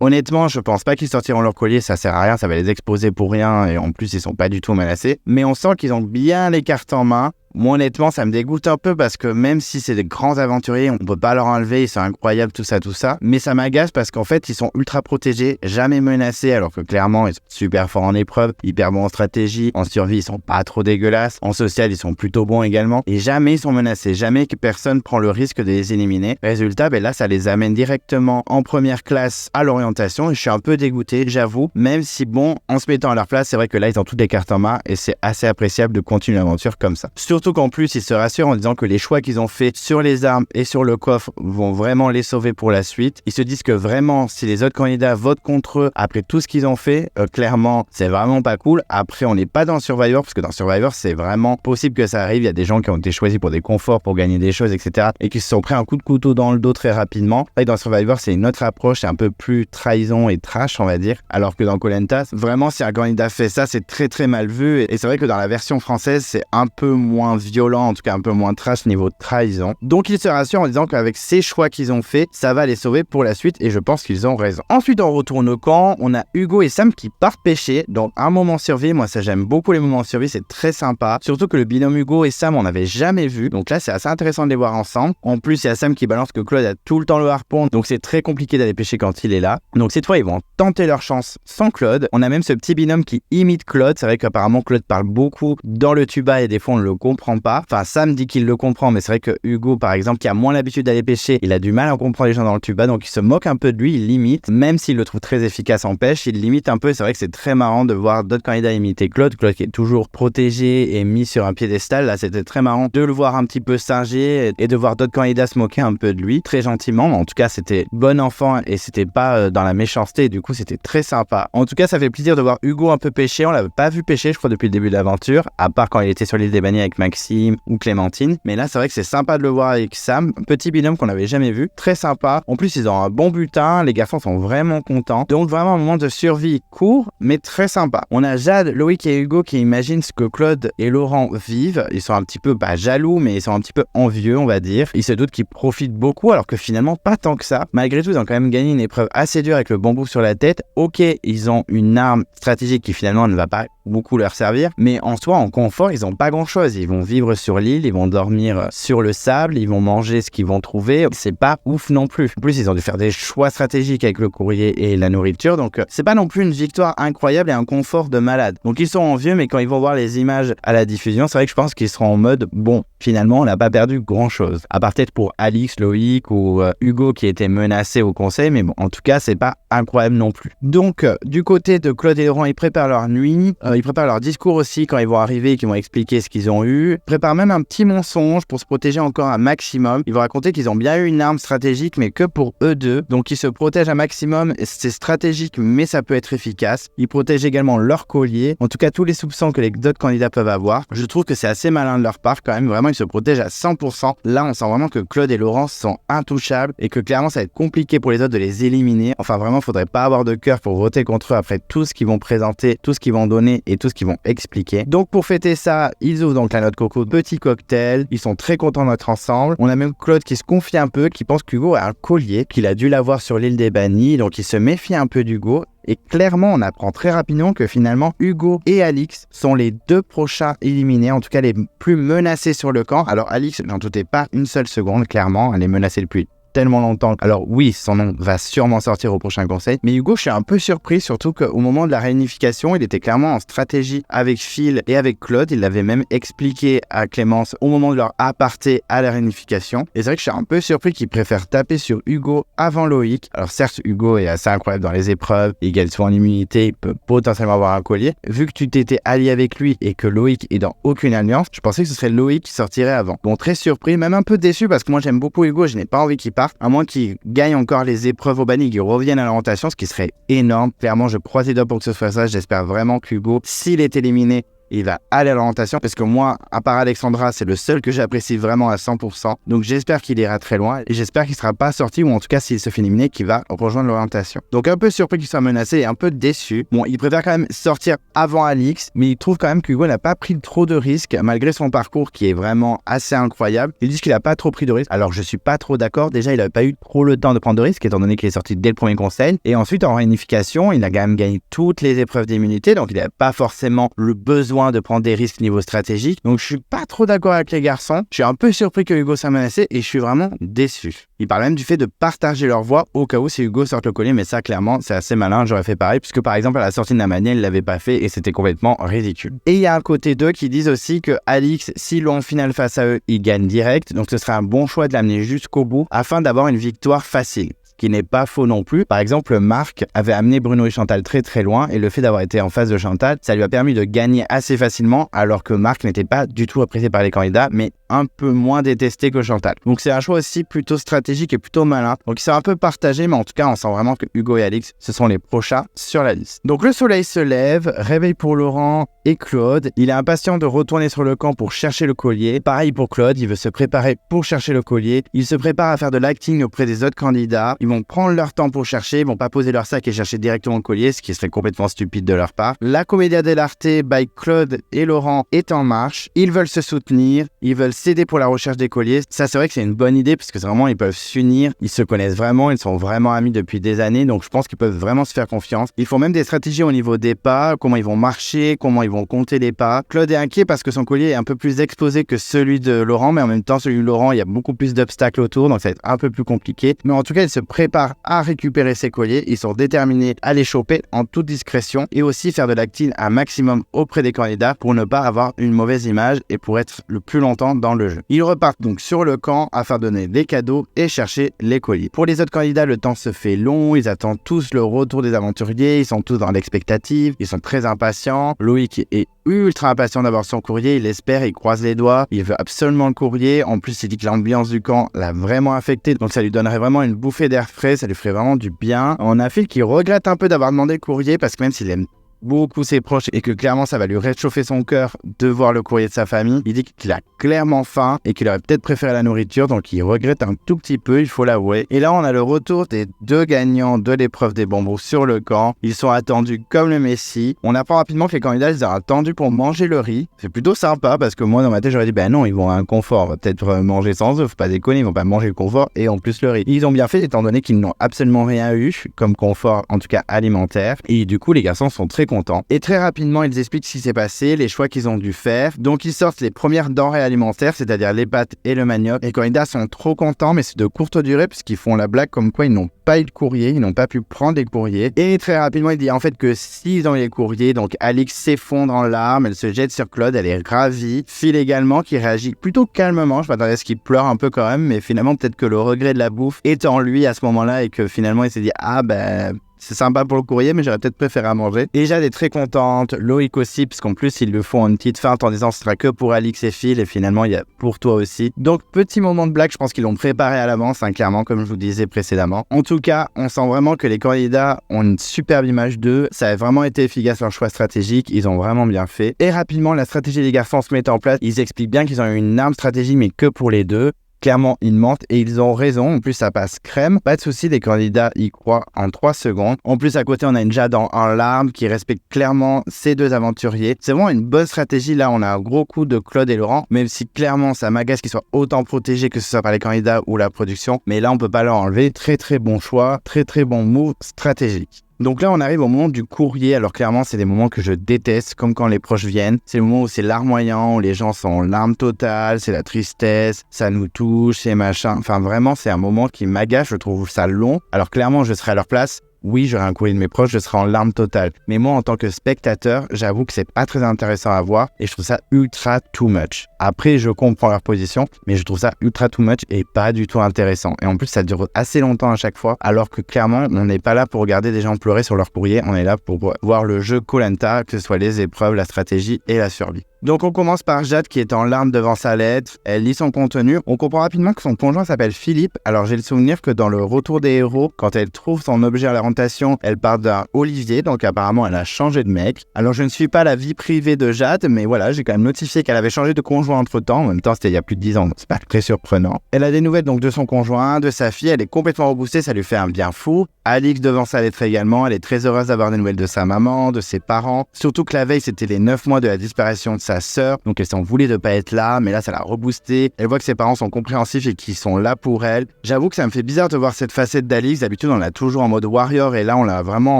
Honnêtement, je pense pas qu'ils sortiront leur collier, ça sert à rien, ça va les exposer pour rien et en plus ils sont pas du tout menacés. Mais on sent qu'ils ont bien les cartes en main Moi, honnêtement, ça me dégoûte un peu parce que même si c'est des grands aventuriers, on peut pas leur enlever, ils sont incroyables, tout ça. Mais ça m'agace parce qu'en fait, ils sont ultra protégés, jamais menacés, alors que clairement, ils sont super forts en épreuve, hyper bons en stratégie, en survie, ils sont pas trop dégueulasses, en social, ils sont plutôt bons également, et jamais ils sont menacés, jamais que personne prend le risque de les éliminer. Résultat, là, ça les amène directement en première classe à l'orientation, et je suis un peu dégoûté, j'avoue, même si bon, en se mettant à leur place, c'est vrai que là, ils ont toutes les cartes en main, et c'est assez appréciable de continuer l'aventure comme ça. Surtout qu'en plus, ils se rassurent en disant que les choix qu'ils ont fait sur les armes et sur le coffre vont vraiment les sauver pour la suite. Ils se disent que vraiment, si les autres candidats votent contre eux après tout ce qu'ils ont fait, clairement, c'est vraiment pas cool. Après, on n'est pas dans Survivor, parce que dans Survivor, c'est vraiment possible que ça arrive. Il y a des gens qui ont été choisis pour des conforts, pour gagner des choses, etc. et qui se sont pris un coup de couteau dans le dos très rapidement. Et dans Survivor, c'est une autre approche, c'est un peu plus trahison et trash, on va dire. Alors que dans Koh Lanta, vraiment, si un candidat fait ça, c'est très très mal vu. Et c'est vrai que dans la version française, c'est un peu moins violent, en tout cas un peu moins trash niveau de trahison. Donc ils se rassurent en disant qu'avec ces choix qu'ils ont fait, ça va les sauver pour la suite, et je pense qu'ils ont raison. Ensuite, on retourne au camp, on a Hugo et Sam qui partent pêcher, donc un moment survie. Moi ça, j'aime beaucoup les moments survie, c'est très sympa, surtout que le binôme Hugo et Sam on n'avait jamais vu, donc là c'est assez intéressant de les voir ensemble. En plus, il y a Sam qui balance que Claude a tout le temps le harpon, donc c'est très compliqué d'aller pêcher quand il est là. Donc cette fois ils vont tenter leur chance sans Claude. On a même ce petit binôme qui imite Claude. C'est vrai qu'apparemment Claude parle beaucoup dans le tuba et des fois on ne le comprend pas. Enfin, Sam dit qu'il le comprend, mais c'est vrai que Hugo, par exemple, qui a moins l'habitude d'aller pêcher, il a du mal à comprendre les gens dans le tuba, donc il se moque un peu de lui, il limite, même s'il le trouve très efficace en pêche, il limite un peu. C'est vrai que c'est très marrant de voir d'autres candidats imiter Claude qui est toujours protégé et mis sur un piédestal. Là, c'était très marrant de le voir un petit peu singer et de voir d'autres candidats se moquer un peu de lui, très gentiment. En tout cas, c'était bon enfant et c'était pas dans la méchanceté, et du coup, c'était très sympa. En tout cas, ça fait plaisir de voir Hugo un peu pêcher. On l'avait pas vu pêcher, je crois, depuis le début de l'aventure, à part quand il était sur l'île des bannis avec Maxime ou Clémentine. Mais là, c'est vrai que c'est sympa de le voir avec Sam, un petit binôme qu'on n'avait jamais vu, très sympa. En plus, ils ont un bon butin, les garçons sont vraiment contents. Donc vraiment un moment de survie court, mais très sympa. On a Jade, Loïc et Hugo qui imaginent ce que Claude et Laurent vivent. Ils sont un petit peu, pas jaloux, mais ils sont un petit peu envieux, on va dire. Ils se doutent qu'ils profitent beaucoup, alors que finalement, pas tant que ça. Malgré tout, ils ont quand même gagné une épreuve assez dure avec le bambou sur la tête. Ok, ils ont une arme stratégique qui finalement ne va pas beaucoup leur servir, mais en soi, en confort, ils n'ont pas grand-chose. Ils vont vivre sur l'île, ils vont dormir sur le sable, ils vont manger ce qu'ils vont trouver. C'est pas ouf non plus. En plus, ils ont dû faire des choix stratégiques avec le courrier et la nourriture, donc c'est pas non plus une victoire incroyable et un confort de malade. Donc ils sont envieux, mais quand ils vont voir les images à la diffusion, c'est vrai que je pense qu'ils seront en mode, bon, finalement, on n'a pas perdu grand-chose. À part peut-être pour Alix, Loïc ou Hugo qui étaient menacés au conseil, mais bon, en tout cas, c'est pas incroyable non plus. Donc, du côté de Claude et Laurent, ils préparent leur nuit, ils préparent leur discours aussi quand ils vont arriver et qu'ils vont expliquer ce qu'ils ont eu. Ils préparent même un petit mensonge pour se protéger encore un maximum. Ils vont raconter qu'ils ont bien eu une arme stratégique, mais que pour eux deux. Donc, ils se protègent un maximum. C'est stratégique, mais ça peut être efficace. Ils protègent également leur collier. En tout cas, tous les soupçons que les autres candidats peuvent avoir. Je trouve que c'est assez malin de leur part quand même. Vraiment, ils se protègent à 100%. Là, on sent vraiment que Claude et Laurent sont intouchables et que clairement, ça va être compliqué pour les autres de les éliminer. Enfin, vraiment, faudrait pas avoir de cœur pour voter contre eux après tout ce qu'ils vont présenter, tout ce qu'ils vont donner et tout ce qu'ils vont expliquer. Donc, pour fêter ça, ils ouvrent donc la noix de coco, petit cocktail. Ils sont très contents d'être ensemble. On a même Claude qui se confie un peu, qui pense qu'Hugo a un collier, qu'il a dû l'avoir sur l'île des bannis. Donc, il se méfie un peu d'Hugo. Et clairement, on apprend très rapidement que finalement, Hugo et Alix sont les deux prochains éliminés, en tout cas les plus menacés sur le camp. Alors Alix, n'en doutez pas une seule seconde, clairement, elle est menacée depuis tellement longtemps. Alors oui, son nom va sûrement sortir au prochain conseil. Mais Hugo, je suis un peu surpris, surtout qu'au moment de la réunification, il était clairement en stratégie avec Phil et avec Claude. Il l'avait même expliqué à Clémence au moment de leur aparté à la réunification. Et c'est vrai que je suis un peu surpris qu'il préfère taper sur Hugo avant Loïc. Alors certes, Hugo est assez incroyable dans les épreuves, il gagne souvent l'immunité, il peut potentiellement avoir un collier. Vu que tu t'étais allié avec lui et que Loïc est dans aucune alliance, je pensais que ce serait Loïc qui sortirait avant. Bon, très surpris, même un peu déçu parce que moi j'aime beaucoup Hugo, je n'ai pas envie qu'il parte, à moins qu'il gagne encore les épreuves au banni, qu'il revienne à l'orientation, ce qui serait énorme. Clairement, je croise les doigts pour que ce soit ça. J'espère vraiment qu'Hugo, s'il est éliminé, il va aller à l'orientation, parce que moi, à part Alexandra, c'est le seul que j'apprécie vraiment à 100%. Donc j'espère qu'il ira très loin et j'espère qu'il ne sera pas sorti, ou en tout cas s'il se fait éliminer, qu'il va rejoindre l'orientation. Donc un peu surpris qu'il soit menacé et un peu déçu. Bon, il préfère quand même sortir avant Alix, mais il trouve quand même qu'Hugo n'a pas pris trop de risques malgré son parcours qui est vraiment assez incroyable. Ils disent qu'il n'a pas trop pris de risques. Alors je suis pas trop d'accord. Déjà, il n'avait pas eu trop le temps de prendre de risques étant donné qu'il est sorti dès le premier conseil. Et ensuite, en réunification, il a quand même gagné toutes les épreuves d'immunité, donc il n'avait pas forcément le besoin besoin de prendre des risques niveau stratégique. Donc je suis pas trop d'accord avec les garçons. Je suis un peu surpris que Hugo soit menacé et je suis vraiment déçu. Il parle même du fait de partager leur voix au cas où si Hugo sort le collier, mais ça clairement c'est assez malin, j'aurais fait pareil puisque par exemple à la sortie de la Mania il l'avait pas fait et c'était complètement ridicule. Et il y a un côté d'eux qui disent aussi que Alix, s'ils l'ont en finale face à eux, il gagne direct, donc ce serait un bon choix de l'amener jusqu'au bout afin d'avoir une victoire facile. Qui n'est pas faux non plus. Par exemple, Marc avait amené Bruno et Chantal très très loin et le fait d'avoir été en face de Chantal, ça lui a permis de gagner assez facilement alors que Marc n'était pas du tout apprécié par les candidats mais un peu moins détesté que Chantal. Donc c'est un choix aussi plutôt stratégique et plutôt malin. Donc ils sont un peu partagés mais en tout cas on sent vraiment que Hugo et Alix ce sont les prochains sur la liste. Donc le soleil se lève, réveil pour Laurent et Claude. Il est impatient de retourner sur le camp pour chercher le collier. Pareil pour Claude, il veut se préparer pour chercher le collier. Il se prépare à faire de l'acting auprès des autres candidats. Ils vont prendre leur temps pour chercher, ils vont pas poser leur sac et chercher directement le collier, ce qui serait complètement stupide de leur part. La Commedia dell'arte by Claude et Laurent est en marche. Ils veulent se soutenir, ils veulent s'aider pour la recherche des colliers. Ça, c'est vrai que c'est une bonne idée parce que vraiment, ils peuvent s'unir, ils se connaissent vraiment, ils sont vraiment amis depuis des années, donc je pense qu'ils peuvent vraiment se faire confiance. Ils font même des stratégies au niveau des pas, comment ils vont marcher, comment ils vont compter les pas. Claude est inquiet parce que son collier est un peu plus exposé que celui de Laurent, mais en même temps, celui de Laurent, il y a beaucoup plus d'obstacles autour, donc ça va être un peu plus compliqué. Mais en tout cas, il se prépare à récupérer ses colliers. Ils sont déterminés à les choper en toute discrétion et aussi faire de l'acting un maximum auprès des candidats pour ne pas avoir une mauvaise image et pour être le plus longtemps dans le jeu. Ils repartent donc sur le camp afin de donner des cadeaux et chercher les colliers. Pour les autres candidats, le temps se fait long. Ils attendent tous le retour des aventuriers. Ils sont tous dans l'expectative. Ils sont très impatients. Loïc est ultra impatient d'avoir son courrier. Il espère, il croise les doigts. Il veut absolument le courrier. En plus, il dit que l'ambiance du camp l'a vraiment affecté. Donc ça lui donnerait vraiment une bouffée d'air frais. Ça lui ferait vraiment du bien. On a Phil qui regrette un peu d'avoir demandé le courrier parce que même s'il aime beaucoup ses proches et que clairement ça va lui réchauffer son cœur de voir le courrier de sa famille, il dit qu'il a clairement faim et qu'il aurait peut-être préféré la nourriture, donc il regrette un tout petit peu, il faut l'avouer. Et là on a le retour des deux gagnants de l'épreuve des bambous sur le camp. Ils sont attendus comme le Messie. On apprend rapidement que les candidats ils ont attendu pour manger le riz. C'est plutôt sympa parce que moi dans ma tête j'aurais dit ben non, ils vont à un confort, on va peut-être manger sans eux, faut pas déconner, ils vont pas manger le confort et en plus le riz. Ils ont bien fait étant donné qu'ils n'ont absolument rien eu comme confort, en tout cas alimentaire, et du coup les garçons sont très contents. Et très rapidement, ils expliquent ce qui s'est passé, les choix qu'ils ont dû faire. Donc, ils sortent les premières denrées alimentaires, c'est-à-dire les pâtes et le manioc. Les candidats sont trop contents, mais c'est de courte durée puisqu'ils font la blague comme quoi ils n'ont pas eu de courrier, ils n'ont pas pu prendre les courriers. Et très rapidement, il dit en fait que s'ils ont eu les courriers, donc Alix s'effondre en larmes, elle se jette sur Claude, elle est ravie. Phil également qui réagit plutôt calmement, je m'attendais à ce qu'il pleure un peu quand même, mais finalement peut-être que le regret de la bouffe est en lui à ce moment-là et que finalement il s'est dit ah ben... c'est sympa pour le courrier, mais j'aurais peut-être préféré à manger. Et Jade est très contente, Loïc aussi, parce qu'en plus, ils le font en une petite feinte en disant ce sera que pour Alix et Phil, et finalement, il y a pour toi aussi. Donc, petit moment de blague, je pense qu'ils l'ont préparé à l'avance, clairement, comme je vous disais précédemment. En tout cas, on sent vraiment que les candidats ont une superbe image d'eux. Ça a vraiment été efficace leur choix stratégique, ils ont vraiment bien fait. Et rapidement, la stratégie des garçons se met en place. Ils expliquent bien qu'ils ont eu une arme stratégique, mais que pour les deux. Clairement, ils mentent et ils ont raison. En plus, ça passe crème. Pas de souci, les candidats y croient en 3 secondes. En plus, à côté, on a une Jade en larmes qui respecte clairement ces deux aventuriers. C'est vraiment une bonne stratégie. Là, on a un gros coup de Claude et Laurent, même si clairement, ça m'agace qu'ils soient autant protégés que ce soit par les candidats ou la production. Mais là, on peut pas leur enlever. Très, très bon choix. Très, très bon move stratégique. Donc là, on arrive au moment du courrier. Alors clairement, c'est des moments que je déteste, comme quand les proches viennent. C'est le moment où c'est larmoyant, où les gens sont en larmes totales, c'est la tristesse, ça nous touche, c'est machin. Enfin, vraiment, c'est un moment qui m'agace, je trouve ça long. Alors clairement, je serais à leur place. Oui, j'aurais un courrier de mes proches, je serais en larmes totales. Mais moi, en tant que spectateur, j'avoue que c'est pas très intéressant à voir et je trouve ça ultra too much. Après, je comprends leur position, mais je trouve ça ultra too much et pas du tout intéressant. Et en plus, ça dure assez longtemps à chaque fois, alors que clairement, on n'est pas là pour regarder des gens pleurer sur leur courrier, on est là pour voir le jeu Koh-Lanta, que ce soit les épreuves, la stratégie et la survie. Donc on commence par Jade qui est en larmes devant sa lettre, elle lit son contenu, on comprend rapidement que son conjoint s'appelle Philippe. Alors j'ai le souvenir que dans le retour des héros, quand elle trouve son objet à l'orientation, elle parle d'un Olivier, donc apparemment elle a changé de mec. Alors je ne suis pas la vie privée de Jade, mais voilà, j'ai quand même notifié qu'elle avait changé de conjoint entre temps, en même temps c'était il y a plus de 10 ans, donc c'est pas très surprenant. Elle a des nouvelles donc de son conjoint, de sa fille, elle est complètement reboostée, ça lui fait un bien fou. Alix devant sa lettre également, elle est très heureuse d'avoir des nouvelles de sa maman, de ses parents, surtout que la veille c'était les 9 mois de la disparition de sa sœur, donc elle s'en voulait de pas être là, mais là ça l'a reboosté. Elle voit que ses parents sont compréhensifs et qu'ils sont là pour elle. J'avoue que ça me fait bizarre de voir cette facette d'Alix. D'habitude on l'a toujours en mode warrior et là on l'a vraiment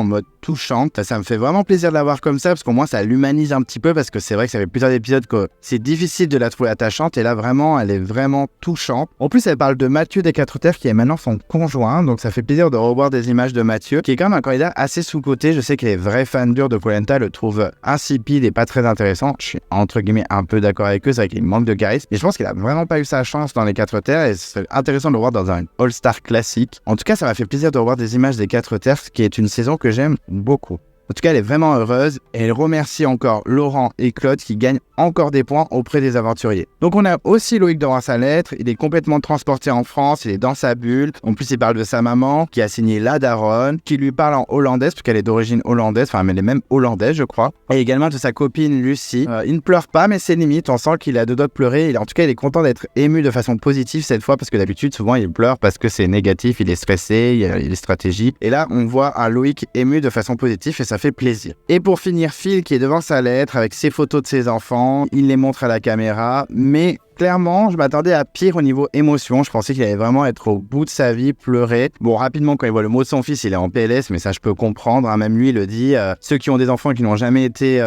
en mode touchante. Ça me fait vraiment plaisir de la voir comme ça parce qu'au moins ça l'humanise un petit peu, parce que c'est vrai que ça fait plusieurs épisodes que c'est difficile de la trouver attachante et là vraiment elle est vraiment touchante. En plus elle parle de Mathieu des Quatre Terres qui est maintenant son conjoint, donc ça fait plaisir de revoir des images de Mathieu qui est quand même un candidat assez sous-coté. Je sais que les vrais fans durs de Koh-Lanta le trouvent insipide et pas très intéressant. Je suis entre guillemets un peu d'accord avec eux, c'est vrai qu'il manque de charisme et je pense qu'il a vraiment pas eu sa chance dans les Quatre Terres et c'est intéressant de le voir dans un All-Star classique. En tout cas ça m'a fait plaisir de revoir des images des Quatre Terres, qui est une saison que j'aime beaucoup. En tout cas, elle est vraiment heureuse et elle remercie encore Laurent et Claude qui gagnent encore des points auprès des aventuriers. Donc on a aussi Loïc dans sa lettre, il est complètement transporté en France, il est dans sa bulle. En plus, il parle de sa maman qui a signé la daronne, qui lui parle en hollandaise parce qu'elle est d'origine hollandaise, enfin elle est même hollandaise je crois. Et également de sa copine Lucie. Il ne pleure pas mais c'est limite, on sent qu'il a deux doigts de pleurer. En tout cas, il est content d'être ému de façon positive cette fois parce que d'habitude, souvent il pleure parce que c'est négatif, il est stressé, il est stratégique. Et là, on voit un Loïc ému de façon positive et ça fait plaisir. Et pour finir, Phil qui est devant sa lettre avec ses photos de ses enfants, il les montre à la caméra, mais clairement, je m'attendais à pire au niveau émotion. Je pensais qu'il allait vraiment être au bout de sa vie, pleurer. Bon, rapidement, quand il voit le mot de son fils, il est en PLS, mais ça, je peux comprendre. Même lui, il le dit. Ceux qui ont des enfants et qui n'ont jamais été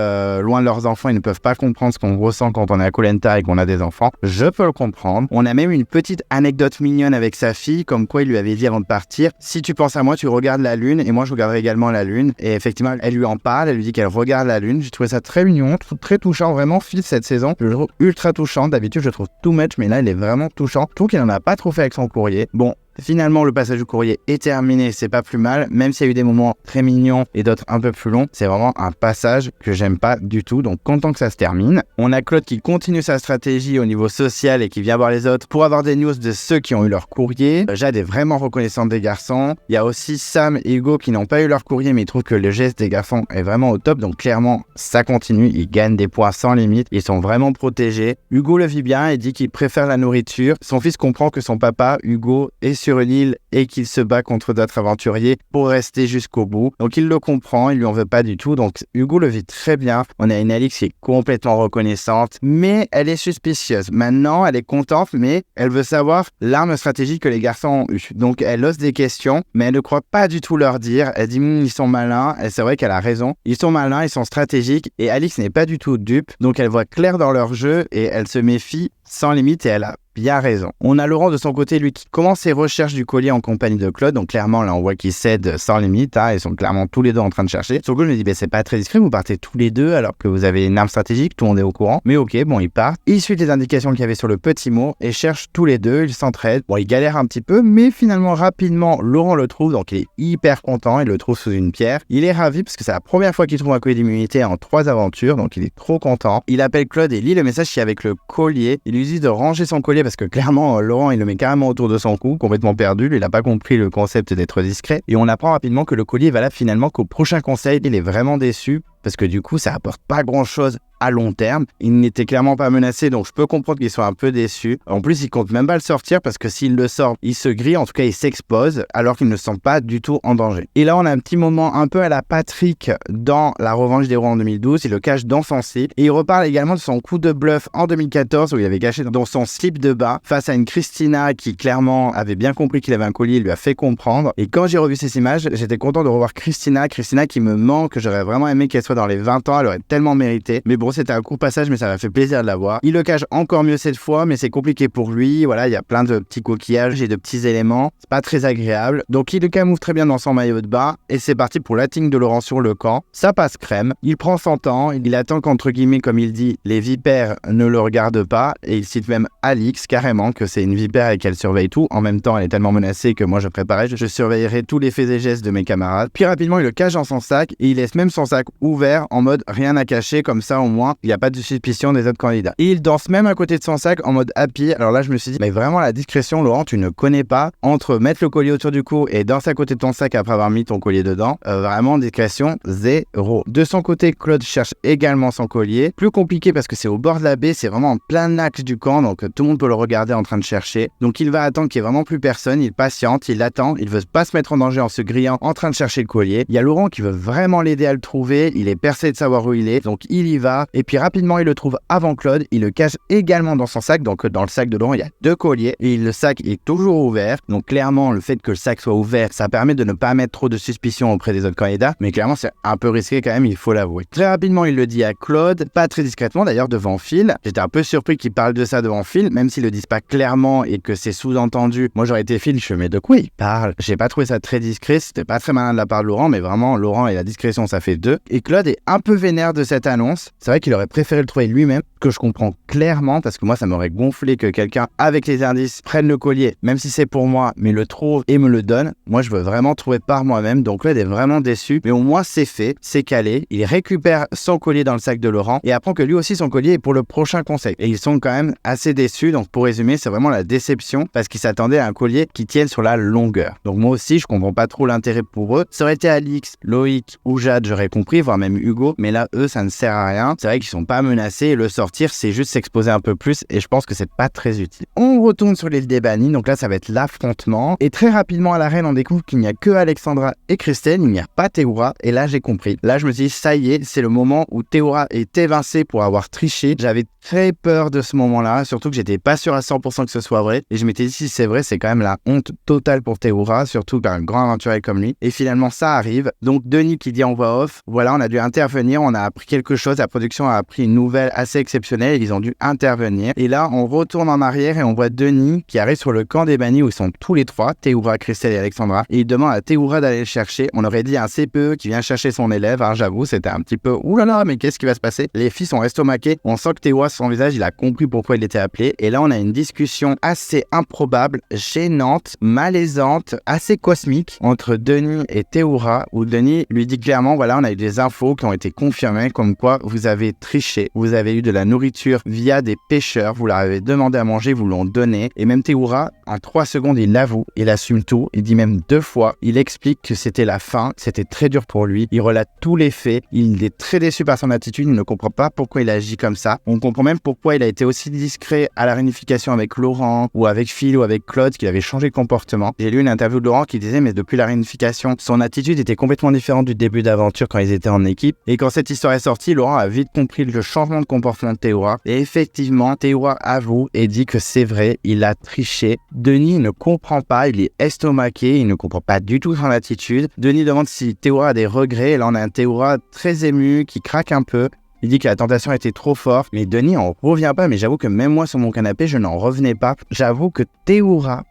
loin de leurs enfants, ils ne peuvent pas comprendre ce qu'on ressent quand on est à Koh-Lanta et qu'on a des enfants. Je peux le comprendre. On a même une petite anecdote mignonne avec sa fille, comme quoi il lui avait dit avant de partir, si tu penses à moi, tu regardes la lune, et moi, je regarderai également la lune. Et effectivement, elle lui en parle, elle lui dit qu'elle regarde la lune. J'ai trouvé ça très mignon, très touchant, vraiment, Phil, cette saison. Je le trouve ultra touchant. D'habitude, je trouve too much, mais là il est vraiment touchant. Je trouve qu'il en a pas trop fait avec son courrier. Bon, finalement le passage du courrier est terminé, c'est pas plus mal, même s'il y a eu des moments très mignons et d'autres un peu plus longs. C'est vraiment un passage que j'aime pas du tout, donc content que ça se termine. On a Claude qui continue sa stratégie au niveau social et qui vient voir les autres pour avoir des news de ceux qui ont eu leur courrier. Jade est vraiment reconnaissante des garçons. Il y a aussi Sam et Hugo qui n'ont pas eu leur courrier, mais ils trouvent que le geste des garçons est vraiment au top, donc clairement ça continue, ils gagnent des points sans limite, ils sont vraiment protégés. Hugo le vit bien et dit qu'il préfère la nourriture. Son fils comprend que son papa, Hugo, est sur une île et qu'il se bat contre d'autres aventuriers pour rester jusqu'au bout. Donc il le comprend, il lui en veut pas du tout. Donc Hugo le vit très bien. On a une Alix qui est complètement reconnaissante, mais elle est suspicieuse. Maintenant, elle est contente, mais elle veut savoir l'arme stratégique que les garçons ont eue. Donc elle ose des questions, mais elle ne croit pas du tout leur dire. Elle dit ils sont malins, et c'est vrai qu'elle a raison. Ils sont malins, ils sont stratégiques, et Alix n'est pas du tout dupe. Donc elle voit clair dans leur jeu et elle se méfie sans limite et elle a bien raison. On a Laurent de son côté, lui, qui commence ses recherches du collier en compagnie de Claude. Donc clairement, là, on voit qu'ils cèdent sans limite. Ils sont clairement tous les deux en train de chercher. Sur le coup, je me dis, c'est pas très discret, vous partez tous les deux alors que vous avez une arme stratégique, tout le monde est au courant. Mais ok, bon, ils partent. Ils suivent les indications qu'il y avait sur le petit mot et cherchent tous les deux, ils s'entraident. Bon, ils galèrent un petit peu, mais finalement, rapidement, Laurent le trouve, donc il est hyper content, il le trouve sous une pierre. Il est ravi parce que c'est la première fois qu'il trouve un collier d'immunité en 3 aventures, donc il est trop content. Il appelle Claude et lit le message qui est avec le collier. Il lui dit de ranger son collier parce que clairement, Laurent, il le met carrément autour de son cou, complètement perdu. Il n'a pas compris le concept d'être discret. Et on apprend rapidement que le collier est valable finalement qu'au prochain conseil. Il est vraiment déçu parce que du coup, ça apporte pas grand-chose à long terme. Il n'était clairement pas menacé, donc je peux comprendre qu'il soit un peu déçu. En plus, il compte même pas le sortir parce que s'il le sort, il se grille, en tout cas il s'expose, alors qu'il ne se sent pas du tout en danger. Et là, on a un petit moment un peu à la Patrick dans La Revanche des Rois en 2012. Il le cache dans son slip. Et il reparle également de son coup de bluff en 2014 où il avait caché dans son slip de bain face à une Christina qui clairement avait bien compris qu'il avait un collier, il lui a fait comprendre. Et quand j'ai revu ces images, j'étais content de revoir Christina qui me manque, que j'aurais vraiment aimé qu'elle soit dans les 20 ans, elle aurait tellement mérité. Mais bon, c'était un court passage, mais ça m'a fait plaisir de la voir. Il le cache encore mieux cette fois, mais c'est compliqué pour lui. Voilà, il y a plein de petits coquillages et de petits éléments. C'est pas très agréable. Donc il le camoufle très bien dans son maillot de bain. Et c'est parti pour l'acting de Laurent sur le camp. Ça passe crème. Il prend son temps. Il attend qu'entre guillemets, comme il dit, les vipères ne le regardent pas. Et il cite même Alix carrément que c'est une vipère et qu'elle surveille tout. En même temps, elle est tellement menacée que moi je préparais. Je surveillerai tous les faits et gestes de mes camarades. Puis rapidement, il le cache dans son sac et il laisse même son sac ouvert en mode rien à cacher. Comme ça, au moins, il n'y a pas de suspicion des autres candidats. Et il danse même à côté de son sac en mode happy. Alors là, je me suis dit, mais vraiment la discrétion, Laurent, tu ne connais pas. Entre mettre le collier autour du cou et danser à côté de ton sac après avoir mis ton collier dedans, vraiment discrétion zéro. De son côté, Claude cherche également son collier. Plus compliqué parce que c'est au bord de la baie, c'est vraiment en plein axe du camp, donc tout le monde peut le regarder en train de chercher. Donc il va attendre qu'il n'y ait vraiment plus personne, il patiente, il attend, il veut pas se mettre en danger en se grillant en train de chercher le collier. Il y a Laurent qui veut vraiment l'aider à le trouver, il est percé de savoir où il est, donc il y va. part. Et puis rapidement, il le trouve avant Claude. Il le cache également dans son sac. Donc dans le sac de Laurent, il y a 2 colliers et le sac est toujours ouvert. Donc clairement, le fait que le sac soit ouvert, ça permet de ne pas mettre trop de suspicion auprès des autres candidats. Mais clairement, c'est un peu risqué quand même, il faut l'avouer. Très rapidement, il le dit à Claude, pas très discrètement d'ailleurs devant Phil. J'étais un peu surpris qu'il parle de ça devant Phil, même s'ils le disent pas clairement et que c'est sous-entendu. Moi, j'aurais été Phil, je me dis, mais de quoi il parle? J'ai pas trouvé ça très discret, c'était pas très malin de la part de Laurent, mais vraiment, Laurent et la discrétion, ça fait 2. Et Claude est un peu vénère de cette annonce. C'est vrai qu'il aurait préféré le trouver lui-même, que je comprends clairement, parce que moi, ça m'aurait gonflé que quelqu'un, avec les indices, prenne le collier, même si c'est pour moi, mais le trouve et me le donne. Moi, je veux vraiment trouver par moi-même, donc Claude est vraiment déçu. Mais au moins, c'est fait, c'est calé. Il récupère son collier dans le sac de Laurent et apprend que lui aussi, son collier est pour le prochain conseil. Et ils sont quand même assez déçus. Donc, pour résumer, c'est vraiment la déception parce qu'ils s'attendaient à un collier qui tienne sur la longueur. Donc, moi aussi, je comprends pas trop l'intérêt pour eux. Ça aurait été Alix, Loïc ou Jade, j'aurais compris, voire même Hugo. Mais là, eux, ça ne sert à rien. C'est vrai qu'ils sont pas menacés et le sortir, c'est juste s'exposer un peu plus et je pense que c'est pas très utile. On retourne sur l'île des bannis. Donc là, ça va être l'affrontement. Et très rapidement, à l'arène, on découvre qu'il n'y a que Alexandra et Christelle. Il n'y a pas Théoura. Et là, j'ai compris. Là, je me suis dit, ça y est, c'est le moment où Théoura est évincée pour avoir triché. J'avais très peur de ce moment-là, surtout que j'étais pas sûr à 100% que ce soit vrai. Et je m'étais dit, si c'est vrai, c'est quand même la honte totale pour Théoura, surtout par un grand aventurier comme lui. Et finalement, ça arrive. Donc, Denis qui dit en voix off, voilà, on a dû intervenir, on a appris quelque chose, la production a appris une nouvelle assez exceptionnelle, ils ont dû intervenir. Et là, on retourne en arrière et on voit Denis qui arrive sur le camp des bannis où ils sont tous les 3, Théoura, Christelle et Alexandra. Et il demande à Théoura d'aller le chercher. On aurait dit un CPE qui vient chercher son élève, hein, j'avoue, c'était un petit peu, oulala, mais qu'est-ce qui va se passer? Les filles sont estomaquées, on sent que Théoura, son visage, il a compris pourquoi il était appelé. Et là, on a une discussion assez improbable, gênante, malaisante, assez cosmique entre Denis et Théoura, où Denis lui dit clairement, voilà, on a eu des infos qui ont été confirmées, comme quoi vous avez triché, vous avez eu de la nourriture via des pêcheurs, vous leur avez demandé à manger, vous l'ont donné. Et même Théoura, en 3 secondes, il l'avoue, il assume tout, il dit même 2 fois, il explique que c'était la fin, c'était très dur pour lui, il relate tous les faits, il est très déçu par son attitude, il ne comprend pas pourquoi il agit comme ça. On comprend même pourquoi il a été aussi discret à la réunification avec Laurent ou avec Phil ou avec Claude, qu'il avait changé de comportement. J'ai lu une interview de Laurent qui disait, mais depuis la réunification, son attitude était complètement différente du début d'aventure quand ils étaient en équipe. Et quand cette histoire est sortie, Laurent a vite compris le changement de comportement de Théoura. Et effectivement, Théoura avoue et dit que c'est vrai, il a triché. Denis ne comprend pas, il est estomaqué, il ne comprend pas du tout son attitude. Denis demande si Théoura a des regrets, et là on a un Théoura très ému, qui craque un peu. Il dit que la tentation était trop forte, mais Denis en revient pas, mais j'avoue que même moi sur mon canapé, je n'en revenais pas. J'avoue que Théoura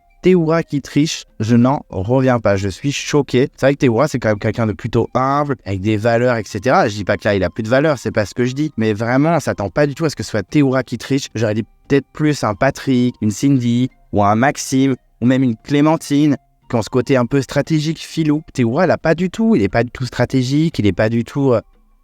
qui triche, je n'en reviens pas, je suis choqué. C'est vrai que Théoura, c'est quand même quelqu'un de plutôt humble, avec des valeurs, etc. Je dis pas que là, il a plus de valeurs, c'est pas ce que je dis, mais vraiment, on s'attend pas du tout à ce que ce soit Théoura qui triche. J'aurais dit peut-être plus un Patrick, une Cindy, ou un Maxime, ou même une Clémentine, qui ont ce côté un peu stratégique, filou. Théoura, il a pas du tout, il est pas du tout stratégique, il est pas du tout...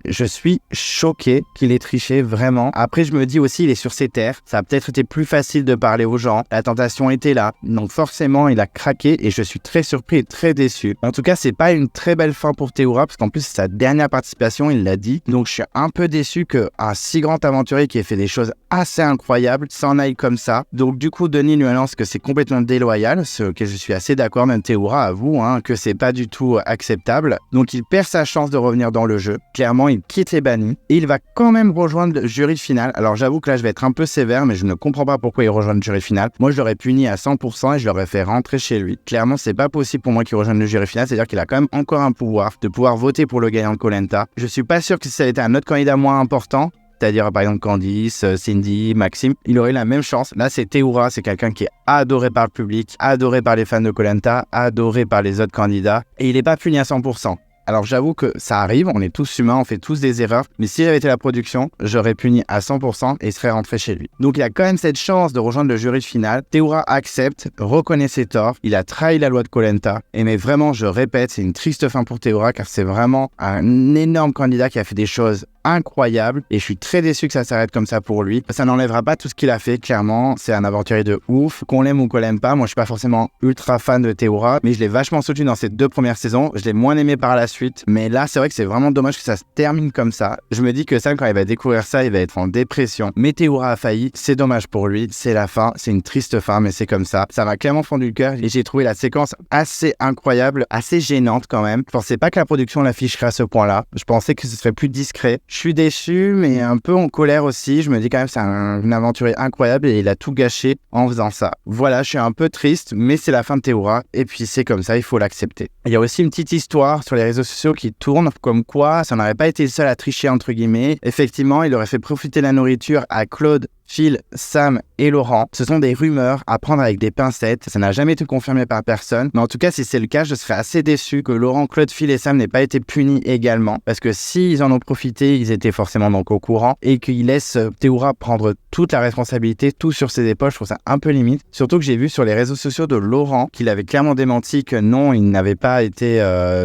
Je suis choqué qu'il ait triché, vraiment. Après, je me dis aussi, il est sur ses terres. Ça a peut-être été plus facile de parler aux gens. La tentation était là. Donc forcément, il a craqué et je suis très surpris et très déçu. En tout cas, c'est pas une très belle fin pour Théoura parce qu'en plus, c'est sa dernière participation, il l'a dit. Donc je suis un peu déçu qu'un si grand aventurier qui ait fait des choses assez incroyables s'en aille comme ça. Donc du coup, Denis lui annonce que c'est complètement déloyal, ce que je suis assez d'accord, même Théoura avoue que c'est pas du tout acceptable. Donc il perd sa chance de revenir dans le jeu. Clairement, il quitte les bannis et il va quand même rejoindre le jury final. Alors j'avoue que là je vais être un peu sévère, mais je ne comprends pas pourquoi il rejoint le jury final. Moi je l'aurais puni à 100% et je l'aurais fait rentrer chez lui. Clairement c'est pas possible pour moi qu'il rejoigne le jury final, c'est-à-dire qu'il a quand même encore un pouvoir de pouvoir voter pour le gagnant de Koh Lanta. Je suis pas sûr que si ça avait été un autre candidat moins important, c'est-à-dire par exemple Candice, Cindy, Maxime, il aurait eu la même chance. Là c'est Théoura, c'est quelqu'un qui est adoré par le public, adoré par les fans de Koh Lanta, adoré par les autres candidats et il n'est pas puni à 100%. Alors j'avoue que ça arrive, on est tous humains, on fait tous des erreurs, mais si j'avais été la production, j'aurais puni à 100% et serait rentré chez lui. Donc il a quand même cette chance de rejoindre le jury final. Théoura accepte, reconnaît ses torts, il a trahi la loi de Koh Lanta, et mais vraiment, je répète, c'est une triste fin pour Théoura car c'est vraiment un énorme candidat qui a fait des choses incroyables et je suis très déçu que ça s'arrête comme ça pour lui. Ça n'enlèvera pas tout ce qu'il a fait, clairement, c'est un aventurier de ouf, qu'on l'aime ou qu'on l'aime pas. Moi je suis pas forcément ultra fan de Théoura, mais je l'ai vachement soutenu dans ces 2 premières saisons, je l'ai moins aimé par la suite, mais là c'est vrai que c'est vraiment dommage que ça se termine comme ça. Je me dis que Sam, quand il va découvrir ça, il va être en dépression. Mais Théoura a failli, c'est dommage pour lui, c'est la fin, c'est une triste fin, mais c'est comme ça. Ça m'a clairement fendu le cœur et j'ai trouvé la séquence assez incroyable, assez gênante quand même. Je pensais pas que la production l'afficherait à ce point-là, je pensais que ce serait plus discret. Je Je suis déçu, mais un peu en colère aussi. Je me dis quand même c'est un aventurier incroyable et il a tout gâché en faisant ça. Voilà, je suis un peu triste, mais c'est la fin de Théoura et puis c'est comme ça, il faut l'accepter. Il y a aussi une petite histoire sur les réseaux sociaux qui tourne, comme quoi ça n'aurait pas été le seul à tricher entre guillemets. Effectivement, il aurait fait profiter la nourriture à Claude, Phil, Sam et Laurent. Ce sont des rumeurs à prendre avec des pincettes. Ça n'a jamais été confirmé par personne. Mais en tout cas, si c'est le cas, je serais assez déçu que Laurent, Claude, Phil et Sam n'aient pas été punis également. Parce que s'ils en ont profité, ils étaient forcément donc au courant. Et qu'ils laissent Théoura prendre toute la responsabilité, tout sur ses épaules, je trouve ça un peu limite. Surtout que j'ai vu sur les réseaux sociaux de Laurent qu'il avait clairement démenti que non, il n'avait pas été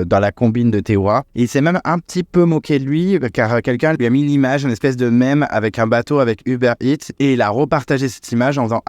dans la combine de Théoura. Il s'est même un petit peu moqué de lui, car quelqu'un lui a mis l'image, une espèce de mème avec un bateau avec Uber Eats. Et il a repartagé cette image en faisant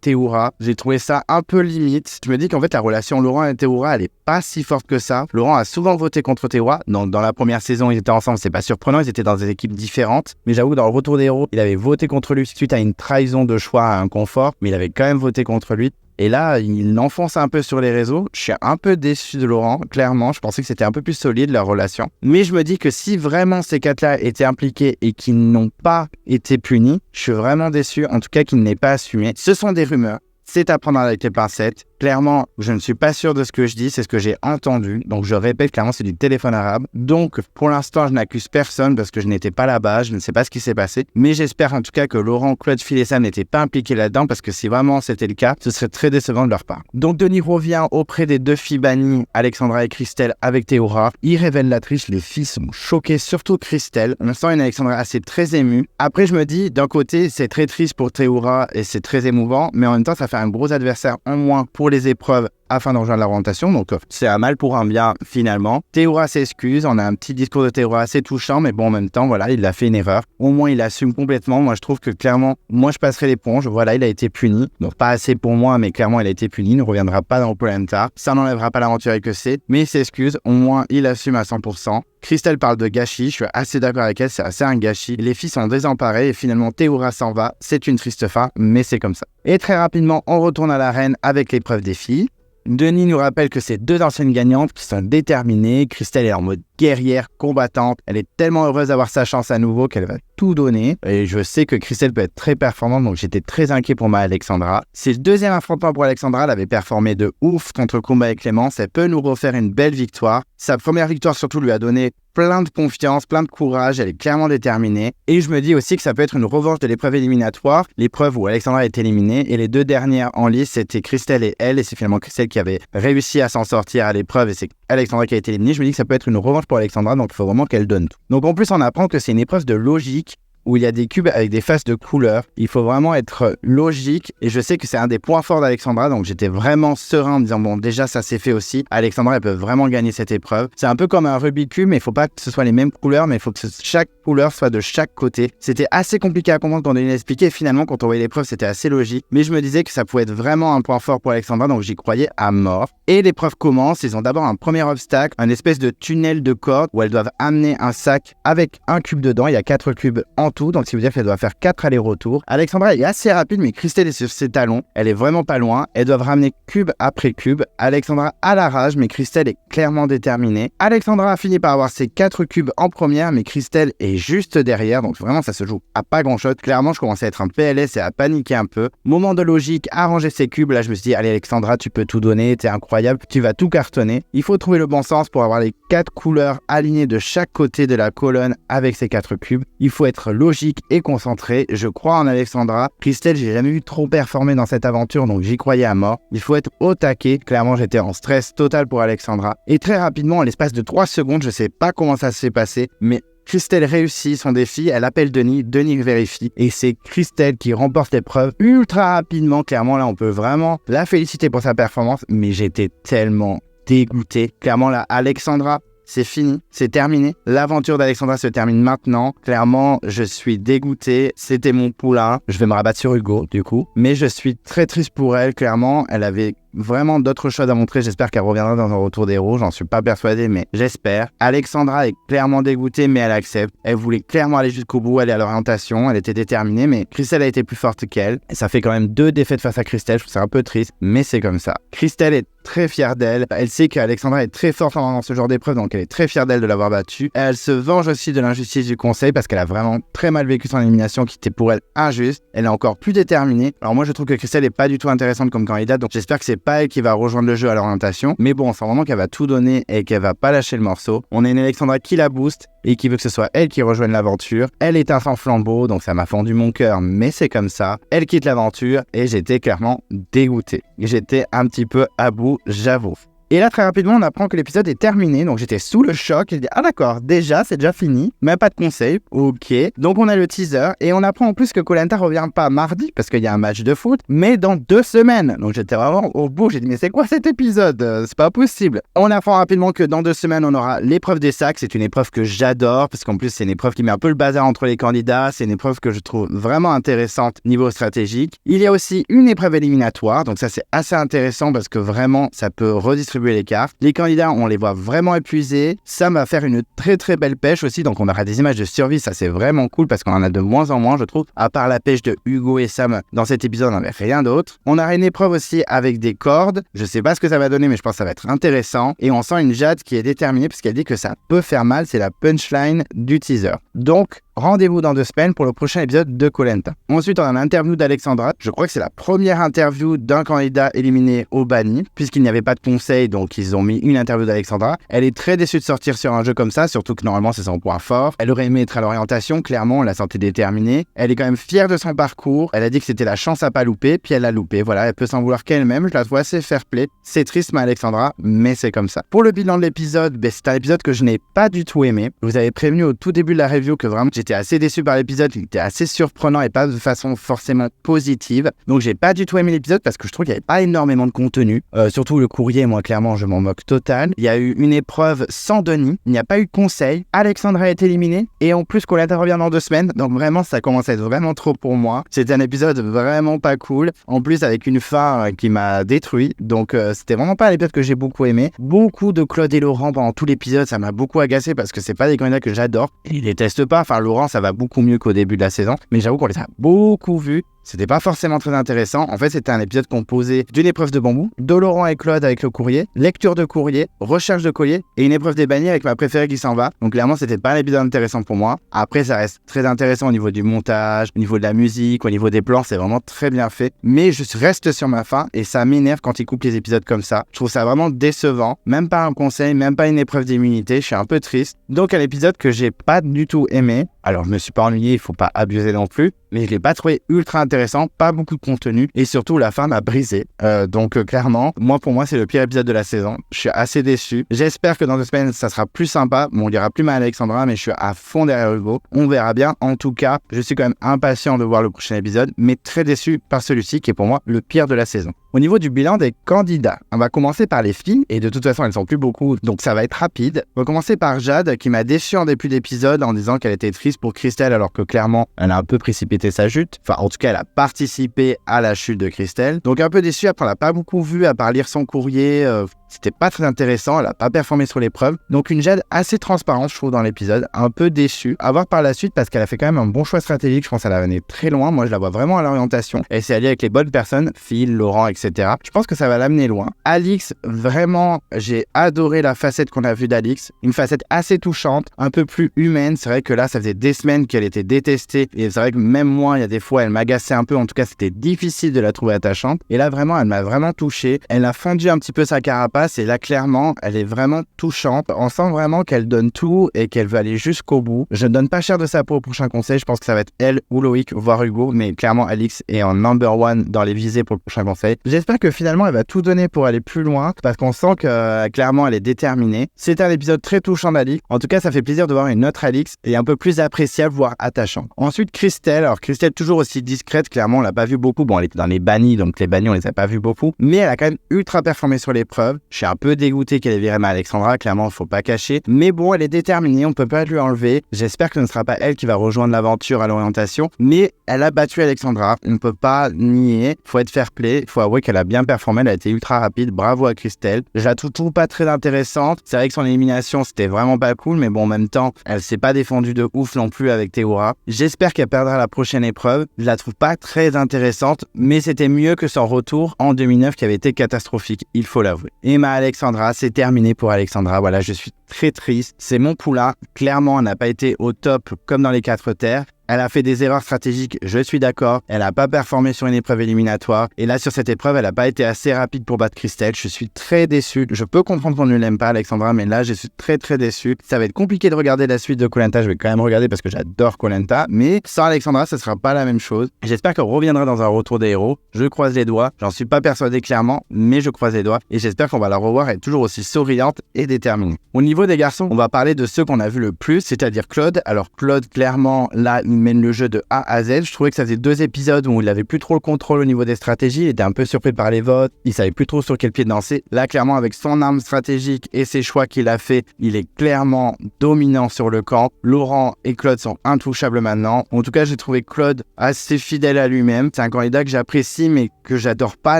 #Théoura. J'ai trouvé ça un peu limite. Je me dis qu'en fait la relation Laurent et Théoura elle est pas si forte que ça. Laurent a souvent voté contre Théoura. Dans la première saison ils étaient ensemble, c'est pas surprenant, ils étaient dans des équipes différentes. Mais j'avoue dans le retour des héros, il avait voté contre lui suite à une trahison de choix à un confort. Mais il avait quand même voté contre lui. Et là, il l'enfonce un peu sur les réseaux. Je suis un peu déçu de Laurent, clairement. Je pensais que c'était un peu plus solide, leur relation. Mais je me dis que si vraiment ces quatre-là étaient impliqués et qu'ils n'ont pas été punis, je suis vraiment déçu, en tout cas qu'ils n'aient pas assumé. Ce sont des rumeurs. C'est à prendre avec les pincettes. Clairement, je ne suis pas sûr de ce que je dis, c'est ce que j'ai entendu. Donc je répète, clairement, c'est du téléphone arabe. Donc pour l'instant, je n'accuse personne parce que je n'étais pas là-bas, je ne sais pas ce qui s'est passé. Mais j'espère en tout cas que Laurent, Claude, Phil et Sam n'étaient pas impliqués là-dedans parce que si vraiment c'était le cas, ce serait très décevant de leur part. Donc Denis revient auprès des deux filles bannies, Alexandra et Christelle, avec Théoura. Il révèle la triche, les filles sont choquées, surtout Christelle. On sent une Alexandra assez très émue. Après, je me dis, d'un côté, c'est très triste pour Théoura et c'est très émouvant, mais en même temps, ça fait un gros adversaire en moins pour les épreuves afin de rejoindre l'orientation, donc c'est un mal pour un bien finalement. Théoura s'excuse, on a un petit discours de Théoura assez touchant, mais bon en même temps voilà, il a fait une erreur. Au moins il assume complètement, moi je trouve que clairement, moi je passerai l'éponge, voilà il a été puni, donc pas assez pour moi mais clairement il a été puni, il ne reviendra pas dans Koh-Lanta, ça n'enlèvera pas l'aventurier que c'est, mais il s'excuse, au moins il assume à 100%. Christelle parle de gâchis, je suis assez d'accord avec elle, c'est assez un gâchis. Les filles sont désemparées et finalement Théoura s'en va, c'est une triste fin, mais c'est comme ça. Et très rapidement, on retourne à l'arène avec l'épreuve des filles. Denis nous rappelle que c'est deux anciennes gagnantes qui sont déterminées. Christelle est en mode guerrière, combattante. Elle est tellement heureuse d'avoir sa chance à nouveau qu'elle va tout donner. Et je sais que Christelle peut être très performante, donc j'étais très inquiet pour ma Alexandra. C'est le deuxième affrontement pour Alexandra. Elle avait performé de ouf contre Combat et Clémence. Elle peut nous refaire une belle victoire. Sa première victoire surtout lui a donné plein de confiance, plein de courage, elle est clairement déterminée. Et je me dis aussi que ça peut être une revanche de l'épreuve éliminatoire, l'épreuve où Alexandra est éliminée, et les deux dernières en lice, c'était Christelle et elle, et c'est finalement Christelle qui avait réussi à s'en sortir à l'épreuve, et c'est Alexandra qui a été éliminée. Je me dis que ça peut être une revanche pour Alexandra, donc il faut vraiment qu'elle donne tout. Donc en plus, on apprend que c'est une épreuve de logique, où il y a des cubes avec des faces de couleurs. Il faut vraiment être logique et je sais que c'est un des points forts d'Alexandra, donc j'étais vraiment serein en me disant bon déjà ça s'est fait aussi. Alexandra elle peut vraiment gagner cette épreuve. C'est un peu comme un Rubik's Cube mais il faut pas que ce soit les mêmes couleurs mais il faut que chaque couleur soit de chaque côté. C'était assez compliqué à comprendre quand on l'a expliqué, finalement quand on voyait l'épreuve c'était assez logique mais je me disais que ça pouvait être vraiment un point fort pour Alexandra donc j'y croyais à mort. Et l'épreuve commence, ils ont d'abord un premier obstacle, un espèce de tunnel de corde où elles doivent amener un sac avec un cube dedans, il y a 4 cubes en tout, donc ça veut dire qu'elle doit faire 4 allers-retours. Alexandra est assez rapide, mais Christelle est sur ses talons. Elle est vraiment pas loin. Elles doivent ramener cube après cube. Alexandra a la rage, mais Christelle est clairement déterminée. Alexandra a fini par avoir ses 4 cubes en première, mais Christelle est juste derrière. Donc vraiment, ça se joue à pas grand-chose. Clairement, je commençais à être un PLS et à paniquer un peu. Moment de logique, arranger ses cubes. Là, je me suis dit, allez Alexandra, tu peux tout donner. T'es incroyable. Tu vas tout cartonner. Il faut trouver le bon sens pour avoir les 4 couleurs alignées de chaque côté de la colonne avec ces 4 cubes. Il faut être logique et concentré. Je crois en Alexandra. Christelle, j'ai jamais vu trop performer dans cette aventure, donc j'y croyais à mort. Il faut être au taquet. Clairement, j'étais en stress total pour Alexandra. Et très rapidement, en l'espace de 3 secondes, je sais pas comment ça s'est passé, mais Christelle réussit son défi, elle appelle Denis, Denis vérifie, et c'est Christelle qui remporte l'épreuve ultra rapidement. Clairement, là, on peut vraiment la féliciter pour sa performance, mais j'étais tellement dégoûté. Clairement, là, Alexandra, c'est fini, c'est terminé. L'aventure d'Alexandra se termine maintenant. Clairement, je suis dégoûté. C'était mon poulain. Je vais me rabattre sur Hugo, du coup. Mais je suis très triste pour elle, clairement. Elle avait vraiment d'autres choses à montrer. J'espère qu'elle reviendra dans un retour des héros. J'en suis pas persuadé, mais j'espère. Alexandra est clairement dégoûtée, mais elle accepte. Elle voulait clairement aller jusqu'au bout, aller à l'orientation. Elle était déterminée, mais Christelle a été plus forte qu'elle. Et ça fait quand même 2 défaites face à Christelle. Je trouve ça un peu triste, mais c'est comme ça. Christelle est très fière d'elle. Elle sait qu'Alexandra est très forte dans ce genre d'épreuve, donc elle est très fière d'elle de l'avoir battue. Elle se venge aussi de l'injustice du conseil parce qu'elle a vraiment très mal vécu son élimination qui était pour elle injuste. Elle est encore plus déterminée. Alors moi je trouve que Christelle est pas du tout intéressante comme candidate, donc j'espère que c'est pas elle qui va rejoindre le jeu à l'orientation. Mais bon, on sent vraiment qu'elle va tout donner et qu'elle va pas lâcher le morceau. On a une Alexandra qui la booste et qui veut que ce soit elle qui rejoigne l'aventure. Elle est un sans flambeau, donc ça m'a fendu mon cœur, mais c'est comme ça. Elle quitte l'aventure et j'étais clairement dégoûté. J'étais un petit peu à bout, j'avoue. Et là, très rapidement, on apprend que l'épisode est terminé, donc j'étais sous le choc. J'ai dit, ah d'accord, déjà, c'est déjà fini, même pas de conseils, ok. Donc on a le teaser, et on apprend en plus que Koh-Lanta revient pas mardi, parce qu'il y a un match de foot, mais dans 2 semaines. Donc j'étais vraiment au bout, j'ai dit, mais c'est quoi cet épisode? C'est pas possible. On apprend rapidement que dans 2 semaines, on aura l'épreuve des sacs. C'est une épreuve que j'adore, parce qu'en plus, c'est une épreuve qui met un peu le bazar entre les candidats. C'est une épreuve que je trouve vraiment intéressante niveau stratégique. Il y a aussi une épreuve éliminatoire, donc ça c'est assez intéressant, parce que vraiment, ça peut redistribuer les cartes. Les candidats, on les voit vraiment épuisés. Sam va faire une très très belle pêche aussi, donc on aura des images de survie, ça c'est vraiment cool parce qu'on en a de moins en moins, je trouve. À part la pêche de Hugo et Sam, dans cet épisode, on n'avait rien d'autre. On aura une épreuve aussi avec des cordes. Je sais pas ce que ça va donner, mais je pense que ça va être intéressant. Et on sent une Jade qui est déterminée parce qu'elle dit que ça peut faire mal. C'est la punchline du teaser. Donc, rendez-vous dans 2 semaines pour le prochain épisode de Koh-Lanta. Ensuite, on a l'interview d'Alexandra. Je crois que c'est la première interview d'un candidat éliminé au banni, puisqu'il n'y avait pas de conseil, donc ils ont mis une interview d'Alexandra. Elle est très déçue de sortir sur un jeu comme ça, surtout que normalement c'est son point fort. Elle aurait aimé être à l'orientation, clairement, on la sentait déterminée. Elle est quand même fière de son parcours. Elle a dit que c'était la chance à pas louper, puis elle l'a loupé. Voilà, elle peut s'en vouloir qu'elle-même. Je la trouve assez fair-play. C'est triste, ma Alexandra, mais c'est comme ça. Pour le bilan de l'épisode, c'est un épisode que je n'ai pas du tout aimé. Je vous avais prévenu au tout début de la review que vraiment j'étais assez déçu par l'épisode, il était assez surprenant et pas de façon forcément positive. Donc j'ai pas du tout aimé l'épisode parce que je trouve qu'il n'y avait pas énormément de contenu. Surtout le courrier, moi clairement je m'en moque total. Il y a eu une épreuve sans Denis, il n'y a pas eu de conseil. Alexandra est éliminée et en plus Koh-Lanta revient dans 2 semaines. Donc vraiment ça commence à être vraiment trop pour moi. C'était un épisode vraiment pas cool. En plus avec une fin qui m'a détruit. Donc c'était vraiment pas un épisode que j'ai beaucoup aimé. Beaucoup de Claude et Laurent pendant tout l'épisode, ça m'a beaucoup agacé parce que c'est pas des candidats que j'adore. Ils les testent pas. Enfin Laurent ça va beaucoup mieux qu'au début de la saison, mais j'avoue qu'on les a beaucoup vus. C'était pas forcément très intéressant. En fait, c'était un épisode composé d'une épreuve de bambou, de Laurent et Claude avec le courrier, lecture de courrier, recherche de collier et une épreuve des bannies avec ma préférée qui s'en va. Donc clairement, c'était pas un épisode intéressant pour moi. Après, ça reste très intéressant au niveau du montage, au niveau de la musique, au niveau des plans, c'est vraiment très bien fait. Mais je reste sur ma faim et ça m'énerve quand ils coupent les épisodes comme ça. Je trouve ça vraiment décevant. Même pas un conseil, même pas une épreuve d'immunité. Je suis un peu triste. Donc un épisode que j'ai pas du tout aimé. Alors, je me suis pas ennuyé, il faut pas abuser non plus, mais je l'ai pas trouvé ultra intéressant, pas beaucoup de contenu, et surtout, la fin m'a brisé. Donc, clairement, pour moi, c'est le pire épisode de la saison. Je suis assez déçu. J'espère que dans 2 semaines, ça sera plus sympa. Bon, on dira plus mal Alexandra, mais je suis à fond derrière Hugo. On verra bien. En tout cas, je suis quand même impatient de voir le prochain épisode, mais très déçu par celui-ci, qui est pour moi le pire de la saison. Au niveau du bilan des candidats, on va commencer par les filles, et de toute façon, elles sont plus beaucoup, donc ça va être rapide. On va commencer par Jade, qui m'a déçu en début d'épisode en disant qu'elle était triste pour Christelle, alors que clairement, elle a un peu précipité sa chute. Enfin, en tout cas, elle a participé à la chute de Christelle. Donc un peu déçu, après on l'a pas beaucoup vu, à part lire son courrier. C'était pas très intéressant, elle a pas performé sur l'épreuve. Donc une Jade assez transparente, je trouve, dans l'épisode. Un peu déçue. À voir par la suite parce qu'elle a fait quand même un bon choix stratégique. Je pense qu'elle a mené très loin. Moi, je la vois vraiment à l'orientation. Elle s'est alliée avec les bonnes personnes, Phil, Laurent, etc. Je pense que ça va l'amener loin. Alix, vraiment, j'ai adoré la facette qu'on a vue d'Alix. Une facette assez touchante, un peu plus humaine. C'est vrai que là, ça faisait des semaines qu'elle était détestée. Et c'est vrai que même moi, il y a des fois, elle m'agaçait un peu. En tout cas, c'était difficile de la trouver attachante. Et là, vraiment, elle m'a vraiment touché. Elle a fendu un petit peu sa carapace. Et là, clairement, elle est vraiment touchante. On sent vraiment qu'elle donne tout et qu'elle veut aller jusqu'au bout. Je ne donne pas cher de sa peau au prochain conseil. Je pense que ça va être elle ou Loïc, voire Hugo. Mais clairement, Alix est en number 1 dans les visées pour le prochain conseil. J'espère que finalement, elle va tout donner pour aller plus loin. Parce qu'on sent que clairement, elle est déterminée. C'est un épisode très touchant d'Alix. En tout cas, ça fait plaisir de voir une autre Alix et un peu plus appréciable, voire attachante. Ensuite, Christelle. Alors, Christelle, toujours aussi discrète. Clairement, on l'a pas vu beaucoup. Bon, elle était dans les bannis. Donc, les bannis, on les a pas vus beaucoup. Mais elle a quand même ultra performé sur l'épreuve. Je suis un peu dégoûté qu'elle ait viré ma Alexandra, clairement, faut pas cacher. Mais bon, elle est déterminée, on peut pas lui enlever. J'espère que ce ne sera pas elle qui va rejoindre l'aventure à l'orientation, mais elle a battu Alexandra. On ne peut pas nier, faut être fair play, faut avouer qu'elle a bien performé, elle a été ultra rapide. Bravo à Christelle. Je la trouve toujours pas très intéressante. C'est vrai que son élimination, c'était vraiment pas cool, mais bon, en même temps, elle s'est pas défendue de ouf non plus avec Théoura. J'espère qu'elle perdra la prochaine épreuve. Je la trouve pas très intéressante, mais c'était mieux que son retour en 2009 qui avait été catastrophique, il faut l'avouer. Et ma Alexandra, c'est terminé pour Alexandra. Voilà, je suis très triste. C'est mon poulain. Clairement, elle n'a pas été au top comme dans les 4 terres. Elle a fait des erreurs stratégiques, je suis d'accord. Elle n'a pas performé sur une épreuve éliminatoire. Et là, sur cette épreuve, elle n'a pas été assez rapide pour battre Christelle. Je suis très déçu. Je peux comprendre qu'on ne l'aime pas, Alexandra, mais là, je suis très déçu. Ça va être compliqué de regarder la suite de Koh Lanta. Je vais quand même regarder parce que j'adore Koh Lanta. Mais sans Alexandra, ce ne sera pas la même chose. J'espère qu'elle reviendra dans un retour des héros. Je croise les doigts. J'en suis pas persuadé clairement, mais je croise les doigts. Et j'espère qu'on va la revoir être toujours aussi souriante et déterminée. Au niveau des garçons, on va parler de ceux qu'on a vu le plus, c'est-à-dire Claude. Alors Claude, clairement, là, il mène le jeu de A à Z. Je trouvais que ça faisait 2 épisodes où il avait plus trop le contrôle au niveau des stratégies. Il était un peu surpris par les votes. Il savait plus trop sur quel pied danser. Là, clairement, avec son arme stratégique et ses choix qu'il a fait, il est clairement dominant sur le camp. Laurent et Claude sont intouchables maintenant. En tout cas, j'ai trouvé Claude assez fidèle à lui-même. C'est un candidat que j'apprécie, mais que j'adore pas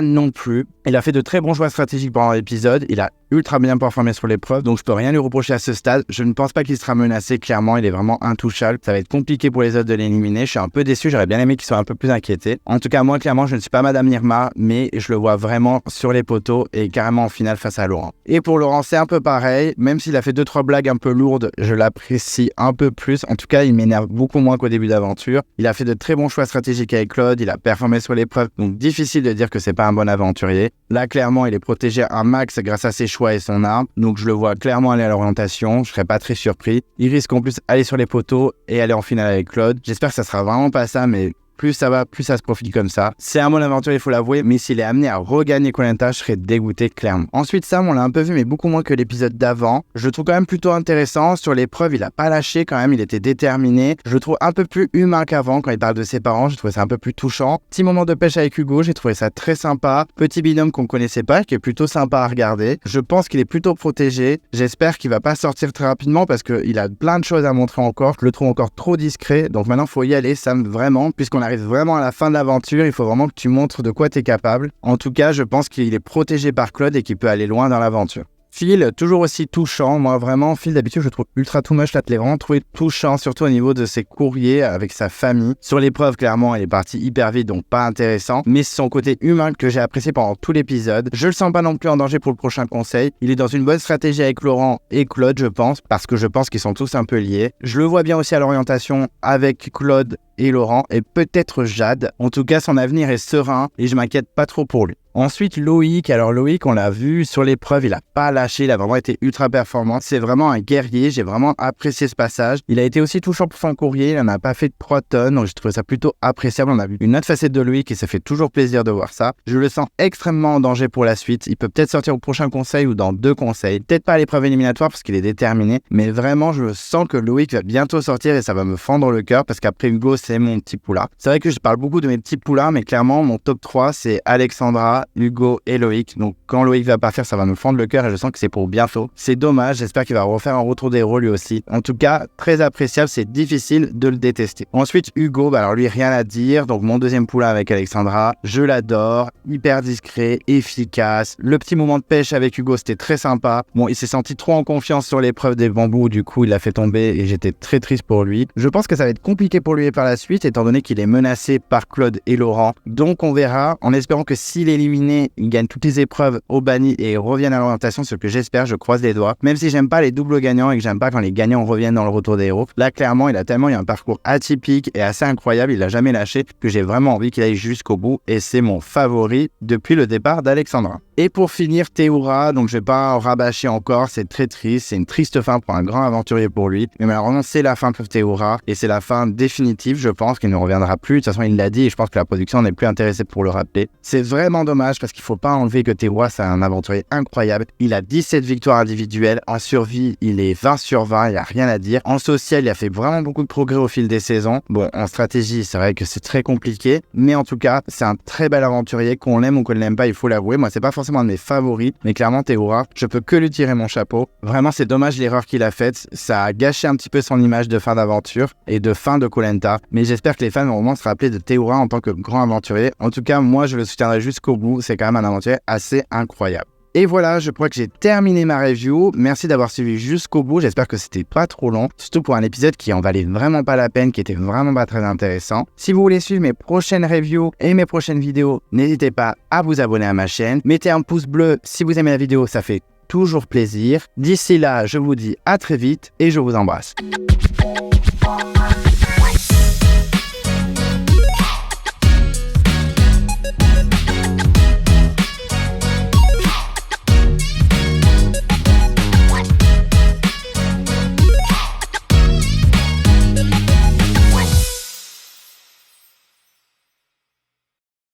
non plus. Il a fait de très bons choix stratégiques pendant l'épisode. Il a ultra bien performé sur l'épreuve, donc je peux rien lui reprocher à ce stade. Je ne pense pas qu'il sera menacé, clairement, il est vraiment intouchable. Ça va être compliqué pour les autres de l'éliminer. Je suis un peu déçu, j'aurais bien aimé qu'il soit un peu plus inquiété. En tout cas, moi, clairement, je ne suis pas Madame Irma, mais je le vois vraiment sur les poteaux et carrément en finale face à Laurent. Et pour Laurent, c'est un peu pareil. Même s'il a fait 2-3 blagues un peu lourdes, je l'apprécie un peu plus. En tout cas, il m'énerve beaucoup moins qu'au début d'aventure. Il a fait de très bons choix stratégiques avec Claude, il a performé sur l'épreuve, donc difficile de dire que c'est pas un bon aventurier. Là, clairement, il est protégé un max grâce à ses choix et son arme. Donc, je le vois clairement aller à l'orientation. Je serais pas très surpris. Il risque en plus d'aller sur les poteaux et aller en finale avec Claude. J'espère que ça sera vraiment pas ça, mais plus ça va, plus ça se profile comme ça. C'est un bon aventurier, il faut l'avouer, mais s'il est amené à regagner Koh Lanta, je serais dégoûté clairement. Ensuite, Sam, on l'a un peu vu, mais beaucoup moins que l'épisode d'avant. Je le trouve quand même plutôt intéressant. Sur l'épreuve, il a pas lâché quand même, il était déterminé. Je le trouve un peu plus humain qu'avant quand il parle de ses parents. J'ai trouvé ça un peu plus touchant. Petit moment de pêche avec Hugo, j'ai trouvé ça très sympa. Petit binôme qu'on connaissait pas, qui est plutôt sympa à regarder. Je pense qu'il est plutôt protégé. J'espère qu'il va pas sortir très rapidement parce qu'il a plein de choses à montrer encore. Je le trouve encore trop discret. Donc maintenant, faut y aller, Sam, vraiment, puisqu'on arrive vraiment à la fin de l'aventure, il faut vraiment que tu montres de quoi tu es capable. En tout cas, je pense qu'il est protégé par Claude et qu'il peut aller loin dans l'aventure. Phil, toujours aussi touchant. Moi, vraiment, Phil, d'habitude, je le trouve ultra too much. Là, je l'ai vraiment trouvé touchant, surtout au niveau de ses courriers avec sa famille. Sur l'épreuve, clairement, il est parti hyper vite, donc pas intéressant. Mais son côté humain que j'ai apprécié pendant tout l'épisode. Je le sens pas non plus en danger pour le prochain conseil. Il est dans une bonne stratégie avec Laurent et Claude, je pense, parce que je pense qu'ils sont tous un peu liés. Je le vois bien aussi à l'orientation avec Claude et Laurent, et peut-être Jade. En tout cas, son avenir est serein et je m'inquiète pas trop pour lui. Ensuite, Loïc. Alors Loïc, on l'a vu sur l'épreuve, il a pas lâché, il a vraiment été ultra performant. C'est vraiment un guerrier, j'ai vraiment apprécié ce passage. Il a été aussi touchant pour son courrier, il en a pas fait de 3 tonnes, donc j'ai trouvé ça plutôt appréciable. On a vu une autre facette de Loïc et ça fait toujours plaisir de voir ça. Je le sens extrêmement en danger pour la suite. Il peut peut-être sortir au prochain conseil ou dans 2 conseils. Peut-être pas à l'épreuve éliminatoire parce qu'il est déterminé, mais vraiment, je sens que Loïc va bientôt sortir et ça va me fendre le cœur parce qu'après Hugo, c'est mon petit poulain. C'est vrai que je parle beaucoup de mes petits poulains, mais clairement, mon top 3, c'est Alexandra, Hugo et Loïc. Donc quand Loïc va partir, ça va me fendre le cœur et je sens que c'est pour bientôt. C'est dommage, j'espère qu'il va refaire un retour des héros lui aussi. En tout cas, très appréciable, c'est difficile de le détester. Ensuite, Hugo, alors lui, rien à dire. Donc mon deuxième poulain avec Alexandra, je l'adore, hyper discret, efficace. Le petit moment de pêche avec Hugo, c'était très sympa. Bon, il s'est senti trop en confiance sur l'épreuve des bambous, du coup, il l'a fait tomber et j'étais très triste pour lui. Je pense que ça va être compliqué pour lui par la suite, étant donné qu'il est menacé par Claude et Laurent. Donc on verra, en espérant que s'il est éliminé, il gagne toutes les épreuves au banni et revienne à l'orientation, ce que j'espère, je croise les doigts. Même si j'aime pas les doubles gagnants et que j'aime pas quand les gagnants reviennent dans le retour des héros. Là, clairement, il a tellement eu un parcours atypique et assez incroyable, il a jamais lâché, que j'ai vraiment envie qu'il aille jusqu'au bout et c'est mon favori depuis le départ d'Alexandra. Et pour finir, Théoura, donc je vais pas en rabâcher encore, c'est très triste, c'est une triste fin pour un grand aventurier pour lui. Mais malheureusement, c'est la fin pour Théoura et c'est la fin définitive, je pense qu'il ne reviendra plus. De toute façon, il l'a dit et je pense que la production n'est plus intéressée pour le rappeler. C'est vraiment dommage parce qu'il faut pas enlever que Théoura, c'est un aventurier incroyable. Il a 17 victoires individuelles. En survie, il est 20 sur 20, il n'y a rien à dire. En social, il a fait vraiment beaucoup de progrès au fil des saisons. Bon, en stratégie, c'est vrai que c'est très compliqué, mais en tout cas, c'est un très bel aventurier, qu'on l'aime ou qu'on ne l'aime pas, il faut l'avouer. Moi, c'est pas forcément un de mes favoris, mais clairement, Théoura, je peux que lui tirer mon chapeau. Vraiment, c'est dommage l'erreur qu'il a faite. Ça a gâché un petit peu son image de fin d'aventure et de fin de Koh Lanta. Mais j'espère que les fans vont vraiment se rappeler de Théoura en tant que grand aventurier. En tout cas, moi, je le soutiendrai jusqu'au bout. C'est quand même un aventurier assez incroyable. Et voilà, je crois que j'ai terminé ma review. Merci d'avoir suivi jusqu'au bout. J'espère que c'était pas trop long, surtout pour un épisode qui en valait vraiment pas la peine, qui était vraiment pas très intéressant. Si vous voulez suivre mes prochaines reviews et mes prochaines vidéos, n'hésitez pas à vous abonner à ma chaîne. Mettez un pouce bleu si vous aimez la vidéo, ça fait toujours plaisir. D'ici là, je vous dis à très vite et je vous embrasse.